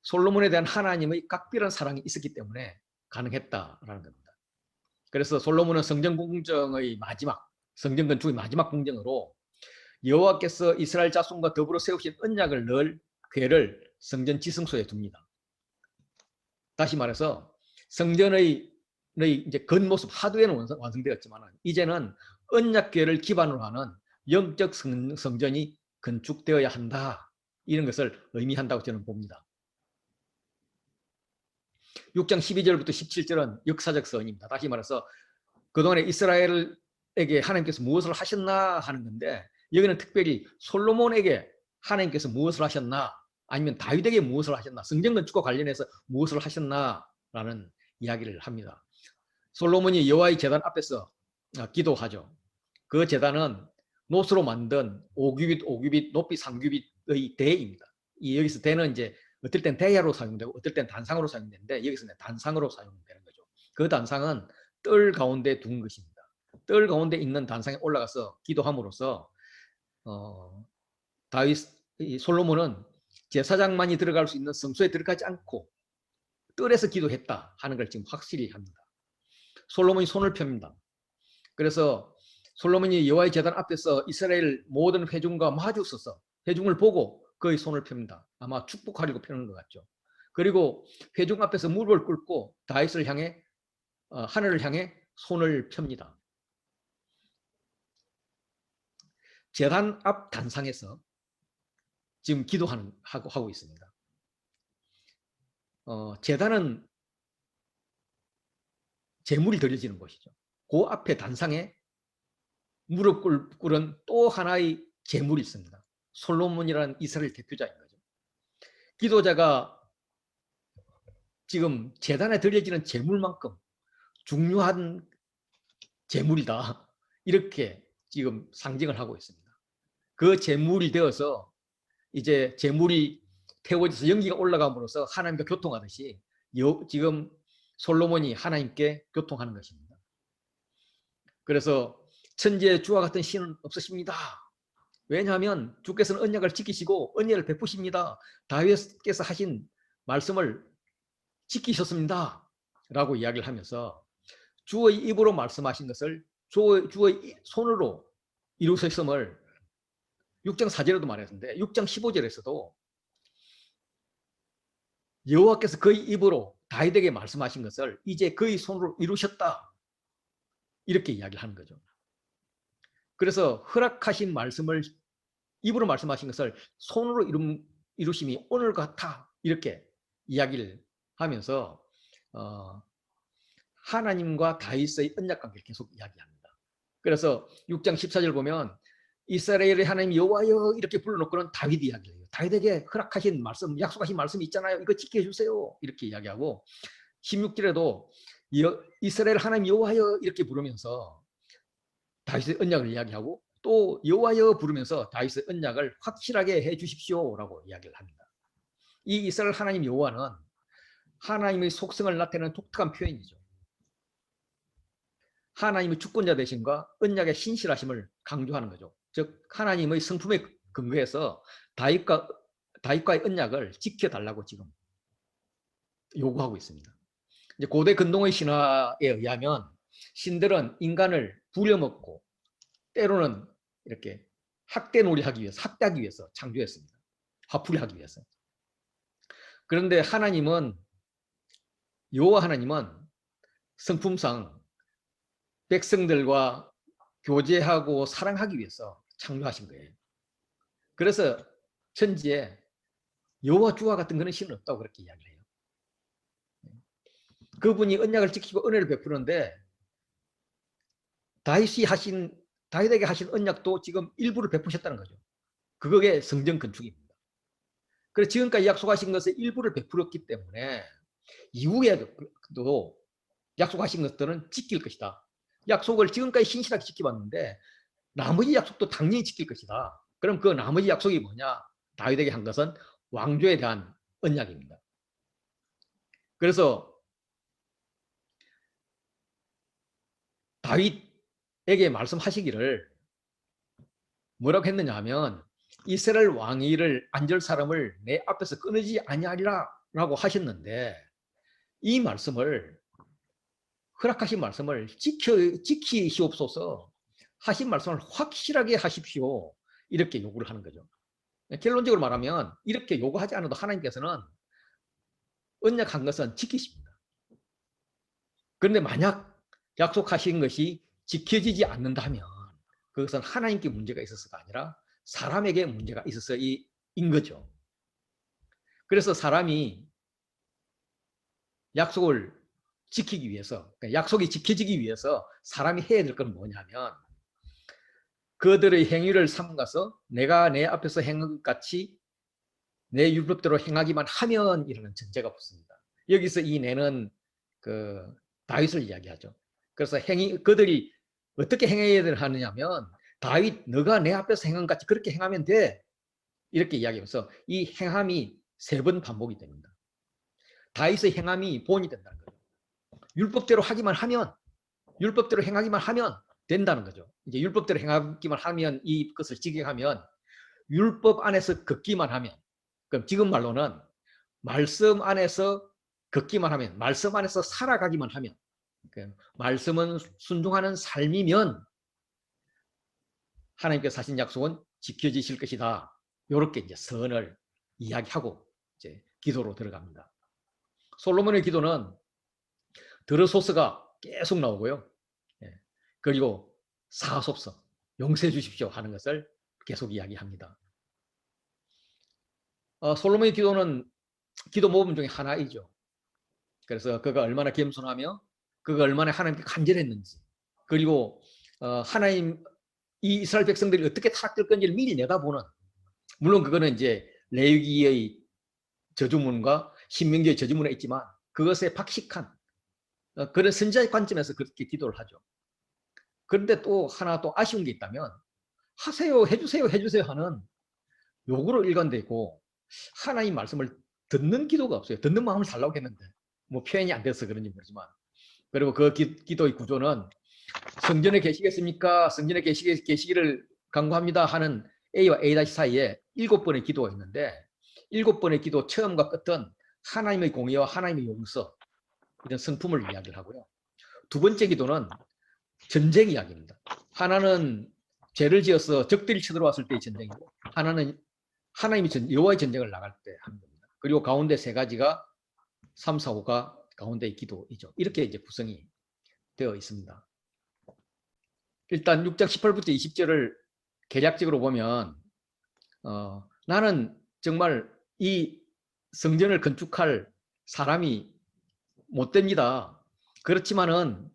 S1: 솔로몬에 대한 하나님의 각별한 사랑이 있었기 때문에 가능했다라는 겁니다. 그래서 솔로몬은 성전 공정의 마지막, 성전 건축의 마지막 공정으로 여호와께서 이스라엘 자손과 더불어 세우신 언약을 넣을 궤를 성전 지성소에 둡니다. 다시 말해서 성전의 이제 겉모습 하드웨어는 완성되었지만 이제는 언약궤를 기반으로 하는 영적 성전이 건축되어야 한다. 이런 것을 의미한다고 저는 봅니다. 6장 12절부터 17절은 역사적 서언입니다. 다시 말해서 그동안에 이스라엘에게 하나님께서 무엇을 하셨나 하는 건데 여기는 특별히 솔로몬에게 하나님께서 무엇을 하셨나 아니면 다윗에게 무엇을 하셨나 성전 건축과 관련해서 무엇을 하셨나라는 이야기를 합니다. 솔로몬이 여호와의 제단 앞에서 기도하죠. 그 제단은 노스로 만든 5규빗 높이 3규빗의 대입니다. 여기서 대는 이제 어떨 땐 대야로 사용되고 어떨 땐 단상으로 사용되는데 여기서는 단상으로 사용되는 거죠. 그 단상은 뜰 가운데 둔 것입니다. 뜰 가운데 있는 단상에 올라가서 기도함으로써 다윗 솔로몬은 제사장만이 들어갈 수 있는 성소에 들어가지 않고 뜰에서 기도했다 하는 걸 지금 확실히 합니다. 솔로몬이 손을 펴니다. 그래서 솔로몬이 여호와의 제단 앞에서 이스라엘 모든 회중과 마주 서서 회중을 보고 그의 손을 펴니다. 아마 축복하려고 펴는 것 같죠. 그리고 회중 앞에서 무릎을 꿇고 다윗을 향해 하늘을 향해 손을 펴니다. 제단 앞 단상에서 지금 기도하고 있습니다. 제단은 제물이 드려지는 곳이죠. 그 앞에 단상에 무릎 꿇은 또 하나의 제물이 있습니다. 솔로몬이라는 이스라엘 대표자인 거죠. 기도자가 지금 제단에 드려지는 제물만큼 중요한 제물이다. 이렇게 지금 상징을 하고 있습니다. 그 제물이 되어서 이제 제물이 태워져서 연기가 올라감으로써 하나님과 교통하듯이 지금 솔로몬이 하나님께 교통하는 것입니다. 그래서 천지에 주와 같은 신은 없으십니다. 왜냐하면 주께서는 언약을 지키시고 은혜를 베푸십니다. 다윗께서 하신 말씀을 지키셨습니다. 라고 이야기를 하면서 주의 입으로 말씀하신 것을 주의 손으로 이루셨음을 6장 4절에도 말했는데 6장 15절에서도 여호와께서 그의 입으로 다윗에게 말씀하신 것을 이제 그의 손으로 이루셨다. 이렇게 이야기를 하는 거죠. 그래서 허락하신 말씀을 입으로 말씀하신 것을 손으로 이루심이 오늘 같아. 이렇게 이야기를 하면서 하나님과 다윗의 언약 관계를 계속 이야기합니다. 그래서 6장 14절 보면 이스라엘의 하나님 여호와여 이렇게 불러놓고는 다윗 이야기해요. 다윗에게 허락하신 말씀, 약속하신 말씀이 있잖아요. 이거 지켜주세요. 이렇게 이야기하고 16절에도 이스라엘 하나님 여호와여 이렇게 부르면서 다윗의 언약을 이야기하고 또 여호와여 부르면서 다윗의 언약을 확실하게 해 주십시오라고 이야기를 합니다. 이 이스라엘 하나님 여호와는 하나님의 속성을 나타내는 독특한 표현이죠. 하나님의 주권자 되심과 언약의 신실하심을 강조하는 거죠. 즉 하나님의 성품에 근거해서 다윗과의 언약을 지켜달라고 지금 요구하고 있습니다. 이제 고대 근동의 신화에 의하면 신들은 인간을 부려먹고 때로는 이렇게 학대하기 위해서 창조했습니다. 화풀이하기 위해서. 그런데 여호와 하나님은 성품상 백성들과 교제하고 사랑하기 위해서 창조하신 거예요. 그래서 천지에 여호와 주와 같은 그런 신은 없다고 그렇게 이야기를 해요. 그분이 언약을 지키고 은혜를 베푸는데 다윗에게 하신 언약도 지금 일부를 베푸셨다는 거죠. 그게 성전 건축입니다. 그래서 지금까지 약속하신 것의 일부를 베풀었기 때문에 이후에도 약속하신 것들은 지킬 것이다. 약속을 지금까지 신실하게 지켜봤는데 나머지 약속도 당연히 지킬 것이다. 그럼 그 나머지 약속이 뭐냐? 다윗에게 한 것은 왕조에 대한 언약입니다. 그래서 다윗에게 말씀하시기를 뭐라고 했느냐 하면 이스라엘 왕위를 앉을 사람을 내 앞에서 끊으지 아니하리라 라고 하셨는데 이 말씀을 허락하신 말씀을 지키시옵소서 하신 말씀을 확실하게 하십시오. 이렇게 요구를 하는 거죠. 결론적으로 말하면 이렇게 요구하지 않아도 하나님께서는 언약한 것은 지키십니다. 그런데 만약 약속하신 것이 지켜지지 않는다면 그것은 하나님께 문제가 있어서가 아니라 사람에게 문제가 있어서인 거죠. 그래서 사람이 약속을 지키기 위해서, 그러니까 약속이 지켜지기 위해서 사람이 해야 될 건 뭐냐면 그들의 행위를 삼가서 내가 내 앞에서 행한 것 같이 내 율법대로 행하기만 하면이라는 전제가 붙습니다. 여기서 이 내는 그 다윗을 이야기하죠. 그래서 그들이 어떻게 행해야 하느냐면 다윗 너가 내 앞에서 행한 것 같이 그렇게 행하면 돼. 이렇게 이야기하면서 이 행함이 3번 반복이 됩니다. 다윗의 행함이 본이 된다는 거죠. 율법대로 행하기만 하면 된다는 거죠. 이제 율법대로 행하기만 하면 이것을 직역하면 율법 안에서 걷기만 하면, 그럼 지금 말로는 말씀 안에서 걷기만 하면, 말씀 안에서 살아가기만 하면, 말씀은 순종하는 삶이면 하나님께서 하신 약속은 지켜지실 것이다. 이렇게 이제 선을 이야기하고 이제 기도로 들어갑니다. 솔로몬의 기도는 들으소서가 계속 나오고요. 그리고 사하옵소서, 용서해 주십시오 하는 것을 계속 이야기합니다. 솔로몬의 기도는 기도 모범 중에 하나이죠. 그래서 그가 얼마나 겸손하며 그가 얼마나 하나님께 간절했는지, 그리고 이 이스라엘 백성들이 어떻게 타락될 건지를 미리 내다보는, 물론 그거는 이제 레위기의 저주문과 신명기의 저주문에 있지만 그것에 박식한 그런 선지자의 관점에서 그렇게 기도를 하죠. 그런데 또 하나 또 아쉬운 게 있다면 하세요, 해주세요 하는 요구로 일관되고 하나님 말씀을 듣는 기도가 없어요. 듣는 마음을 달라고 했는데 뭐 표현이 안 돼서 그런지 모르지만, 그리고 그 기도의 구조는 성전에 계시겠습니까? 성전에 계시기를 간구합니다 하는 A와 A 사이에 7번의 기도가 있는데 7번의 기도 처음과 끝은 하나님의 공의와 하나님의 용서, 이런 성품을 이야기를 하고요. 두 번째 기도는 전쟁 이야기입니다. 하나는 죄를 지어서 적들이 쳐들어왔을 때의 전쟁이고 하나는 하나님이 여호와의 전쟁을 나갈 때 하는 겁니다. 그리고 가운데 3가지가 3, 4, 5가 가운데의 기도이죠. 이렇게 이제 구성이 되어 있습니다. 일단 6장 18부터 20절을 개략적으로 보면 나는 정말 이 성전을 건축할 사람이 못 됩니다. 그렇지만은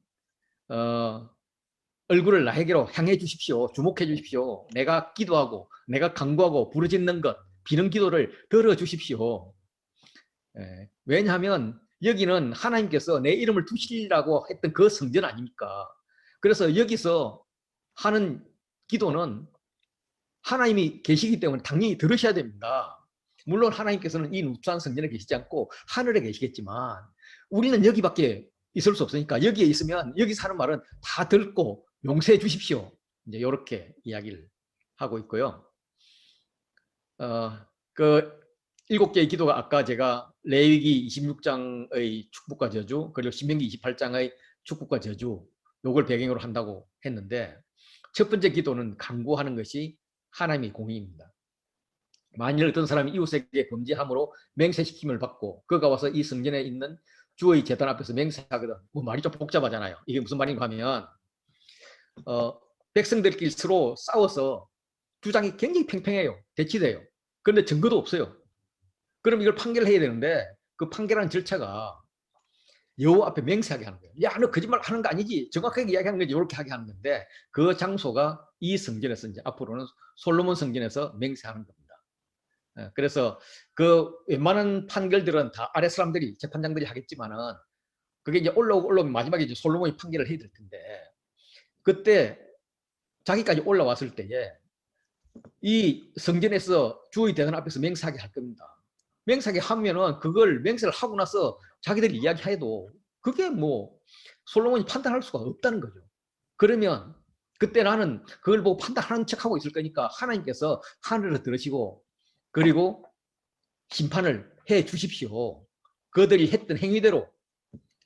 S1: 얼굴을 나에게로 향해 주십시오. 주목해 주십시오. 내가 기도하고 내가 간구하고 부르짖는 것, 비는 기도를 들어주십시오. 왜냐하면 여기는 하나님께서 내 이름을 두시라고 했던 그 성전 아닙니까? 그래서 여기서 하는 기도는 하나님이 계시기 때문에 당연히 들으셔야 됩니다. 물론 하나님께서는 이 누추한 성전에 계시지 않고 하늘에 계시겠지만 우리는 여기밖에 있을 수 없으니까 여기에 있으면 여기서 하는 말은 다 듣고 용서해 주십시오. 이제 이렇게 이야기를 하고 있고요. 그 7개의 기도가 아까 제가 레위기 26장의 축복과 저주 그리고 신명기 28장의 축복과 저주 요걸 배경으로 한다고 했는데 첫 번째 기도는 간구하는 것이 하나님의 공의입니다. 만일 어떤 사람이 이웃에게 범죄함으로 맹세시킴을 받고 그가 와서 이 성전에 있는 주의 제단 앞에서 맹세하거든. 뭐 말이 좀 복잡하잖아요. 이게 무슨 말인가 하면 백성들끼리 서로 싸워서 주장이 굉장히 팽팽해요. 대치돼요. 그런데 증거도 없어요. 그럼 이걸 판결해야 되는데 그 판결하는 절차가 여호와 앞에 맹세하게 하는 거예요. 야, 너 거짓말 하는 거 아니지? 정확하게 이야기하는 거지. 이렇게 하게 하는 건데 그 장소가 이 성전에서 이제 앞으로는 솔로몬 성전에서 맹세하는 겁니다. 그래서 그 웬만한 판결들은 다 아래 사람들이 재판장들이 하겠지만은 그게 이제 올라오면 마지막에 이제 솔로몬이 판결을 해야 될 텐데 그때 자기까지 올라왔을 때에 이 성전에서 주의 대단 앞에서 맹세하게 할 겁니다. 맹세하게 하면은 그걸 맹세를 하고 나서 자기들이 이야기해도 그게 뭐 솔로몬이 판단할 수가 없다는 거죠. 그러면 그때 나는 그걸 보고 판단하는 척하고 있을 거니까 하나님께서 하늘을 들으시고 그리고 심판을 해 주십시오. 그들이 했던 행위대로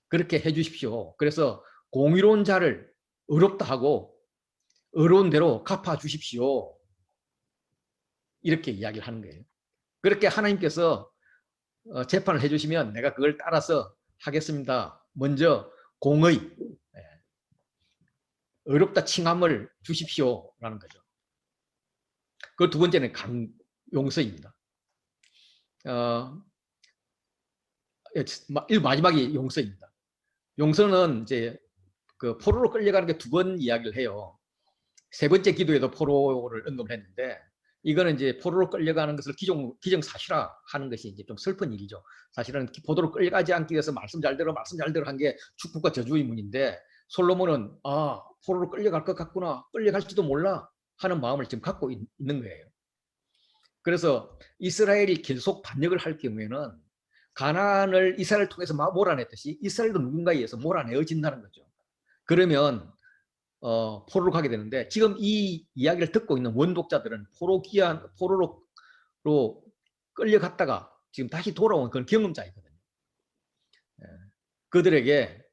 S1: 그렇게 해 주십시오. 그래서 공의로운 자를 의롭다 하고 의로운 대로 갚아 주십시오. 이렇게 이야기를 하는 거예요. 그렇게 하나님께서 재판을 해주시면 내가 그걸 따라서 하겠습니다. 먼저 공의, 의롭다 칭함을 주십시오라는 거죠. 그 두 번째는 용서입니다. 마지막이 용서입니다. 용서는 이제 그 포로로 끌려가는 게 두 번 이야기를 해요. 세 번째 기도에도 포로를 언급했는데 이거는 이제 포로로 끌려가는 것을 기정사실화 하는 것이 이제 좀 슬픈 일이죠. 사실은 포로로 끌려가지 않기 위해서 말씀 잘 들어 한 게 축복과 저주의 문인데 솔로몬은 포로로 끌려갈 것 같구나, 끌려갈지도 몰라 하는 마음을 지금 갖고 있는 거예요. 그래서 이스라엘이 계속 반역을 할 경우에는 가나안을 이스라엘을 통해서 몰아냈듯이 이스라엘도 누군가에 의해서 몰아내어진다는 거죠. 그러면 포로로 가게 되는데 지금 이 이야기를 듣고 있는 원독자들은 포로로 끌려갔다가 지금 다시 돌아온 그런 경험자이거든요. 그들에게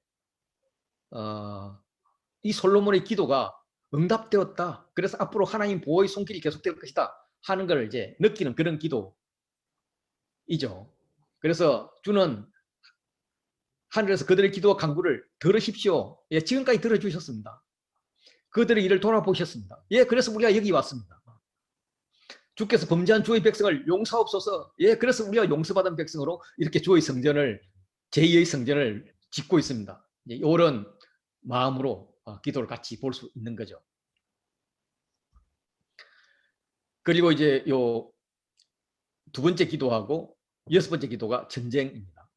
S1: 이 솔로몬의 기도가 응답되었다. 그래서 앞으로 하나님 보호의 손길이 계속될 것이다 하는 걸 이제 느끼는 그런 기도이죠. 그래서 주는 하늘에서 그들의 기도와 간구를 들으십시오. 예, 지금까지 들어주셨습니다. 그들의 일을 돌아보셨습니다. 예, 그래서 우리가 여기 왔습니다. 주께서 범죄한 주의 백성을 용서하옵소서. 예, 그래서 우리가 용서받은 백성으로 이렇게 주의 성전을 제2의 성전을 짓고 있습니다. 이런 마음으로 기도를 같이 볼 수 있는 거죠. 그리고 이제 요 두 번째 기도하고 여섯 번째 기도가 전쟁입니다.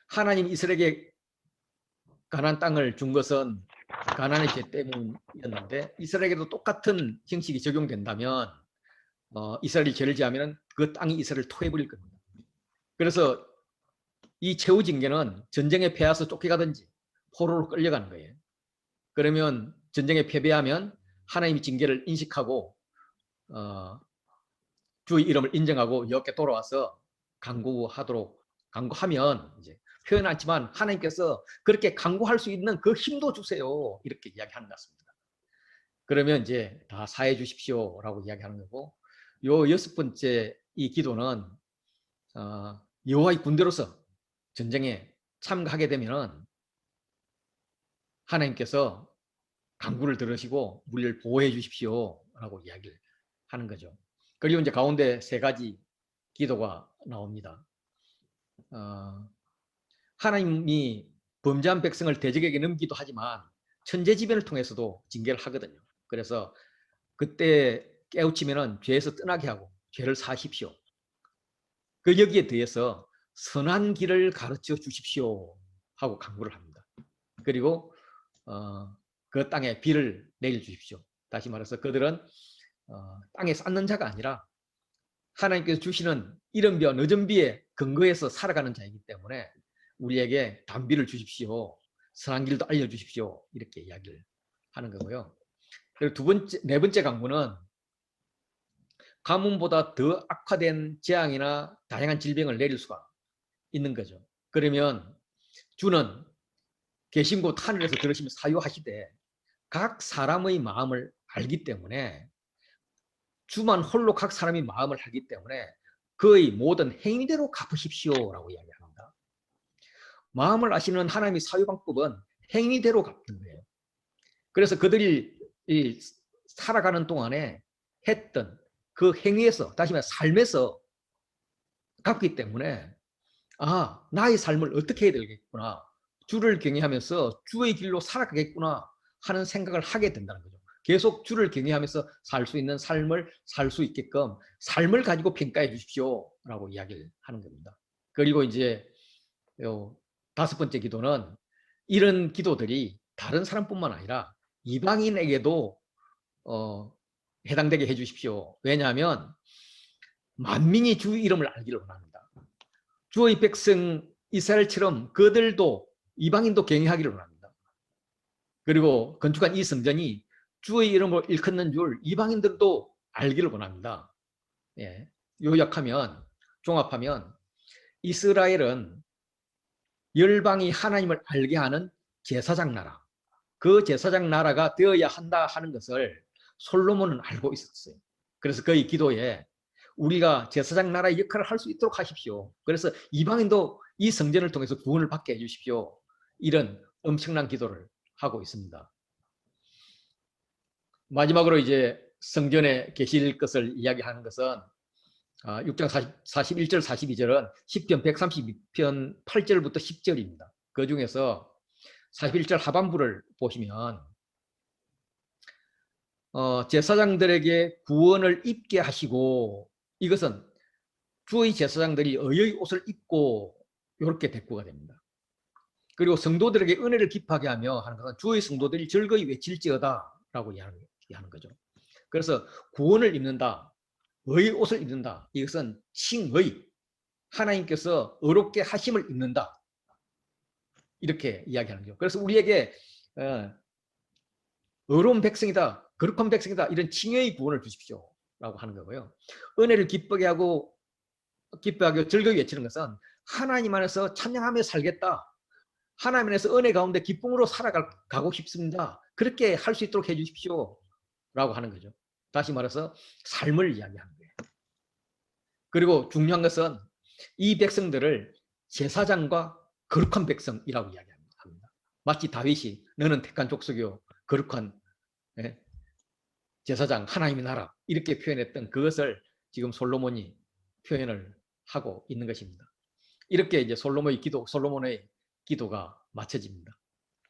S1: 하나님 이스라엘에게 가나안 땅을 준 것은 가나안의 죄 때문이었는데 이스라엘에게도 똑같은 형식이 적용된다면 이스라엘이 죄를 지으면 그 땅이 이스라엘을 토해버릴 겁니다. 그래서 이 최후 징계는 전쟁에 패해서 쫓겨가든지 포로로 끌려가는 거예요. 그러면 전쟁에 패배하면 하나님의 징계를 인식하고 주의 이름을 인정하고 여호와께 돌아와서 간구하면 이제 표현하지만 하나님께서 그렇게 간구할 수 있는 그 힘도 주세요. 이렇게 이야기하는 것 같습니다. 그러면 이제 다 사해 주십시오라고 이야기하는 거고 요 여섯 번째 이 기도는 여호와의 군대로서 전쟁에 참가하게 되면 하나님께서 간구를 들으시고 우리를 보호해 주십시오라고 이야기를 하는 거죠. 그리고 이제 가운데 세 가지 기도가 나옵니다. 하나님이 범죄한 백성을 대적에게 넘기도 하지만 천재지변을 통해서도 징계를 하거든요. 그래서 그때 깨우치면은 죄에서 떠나게 하고 죄를 사하십시오. 그 여기에 대해서 선한 길을 가르쳐 주십시오 하고 간구를 합니다. 그리고 그 땅에 비를 내려 주십시오. 다시 말해서 그들은 땅에 쌓는 자가 아니라 하나님께서 주시는 이른 비와 늦은 비에 근거해서 살아가는 자이기 때문에 우리에게 단비를 주십시오. 선한 길도 알려주십시오. 이렇게 이야기를 하는 거고요. 그리고 네 번째 강구는 가뭄보다 더 악화된 재앙이나 다양한 질병을 내릴 수가 있는 거죠. 그러면 주는 계신 곳 하늘에서 들으시면 사유하시되 각 사람의 마음을 알기 때문에 주만 홀로 각 사람이 마음을 알기 때문에 그의 모든 행위대로 갚으십시오라고 이야기합니다. 마음을 아시는 하나님의 사유방법은 행위대로 갚는 거예요. 그래서 그들이 살아가는 동안에 했던 그 행위에서, 다시 말해 삶에서 갚기 때문에 나의 삶을 어떻게 해야 되겠구나, 주를 경외하면서 주의 길로 살아가겠구나 하는 생각을 하게 된다는 거죠. 계속 주를 경외하면서 살 수 있는 삶을 살 수 있게끔 삶을 가지고 평가해 주십시오라고 이야기를 하는 겁니다. 그리고 이제 다섯 번째 기도는 이런 기도들이 다른 사람뿐만 아니라 이방인에게도 해당되게 해주십시오. 왜냐하면 만민이 주 이름을 알기를 원합니다. 주의 백성 이스라엘처럼 그들도 이방인도 경외하기를 원합니다. 그리고 건축한 이 성전이 주의 이름을 일컫는 줄 이방인들도 알기를 원합니다. 예. 요약하면, 종합하면 이스라엘은 열방이 하나님을 알게 하는 제사장 나라, 그 제사장 나라가 되어야 한다 하는 것을 솔로몬은 알고 있었어요. 그래서 그의 기도에 우리가 제사장 나라의 역할을 할 수 있도록 하십시오. 그래서 이방인도 이 성전을 통해서 구원을 받게 해주십시오. 이런 엄청난 기도를 하고 있습니다. 마지막으로 이제 성전에 계실 것을 이야기하는 것은 6장 41절 42절은 10편 132편 8절부터 10절입니다. 그 중에서 41절 하반부를 보시면 제사장들에게 구원을 입게 하시고, 이것은 주의 제사장들이 의의 옷을 입고 이렇게 대꾸가 됩니다. 그리고 성도들에게 은혜를 기뻐하게 하며 하는 것은 주의 성도들이 즐거이 외칠지어다 라고 이야기하는 거죠. 그래서 구원을 입는다, 의의 옷을 입는다, 이것은 칭의, 하나님께서 의롭게 하심을 입는다, 이렇게 이야기하는 거죠. 그래서 우리에게 의로운 백성이다, 거룩한 백성이다, 이런 칭의의 구원을 주십시오 라고 하는 거고요. 은혜를 기쁘게 하고 즐거이 외치는 것은 하나님 안에서 찬양하며 살겠다, 하나님 안에서 은혜 가운데 기쁨으로 살아가고 싶습니다, 그렇게 할 수 있도록 해주십시오 라고 하는 거죠. 다시 말해서 삶을 이야기하는 거예요. 그리고 중요한 것은 이 백성들을 제사장과 거룩한 백성이라고 이야기합니다. 마치 다윗이 너는 택한 족속이요 거룩한 제사장, 하나님의 나라, 이렇게 표현했던 그것을 지금 솔로몬이 표현을 하고 있는 것입니다. 이렇게 이제 솔로몬의 기도가 마쳐집니다.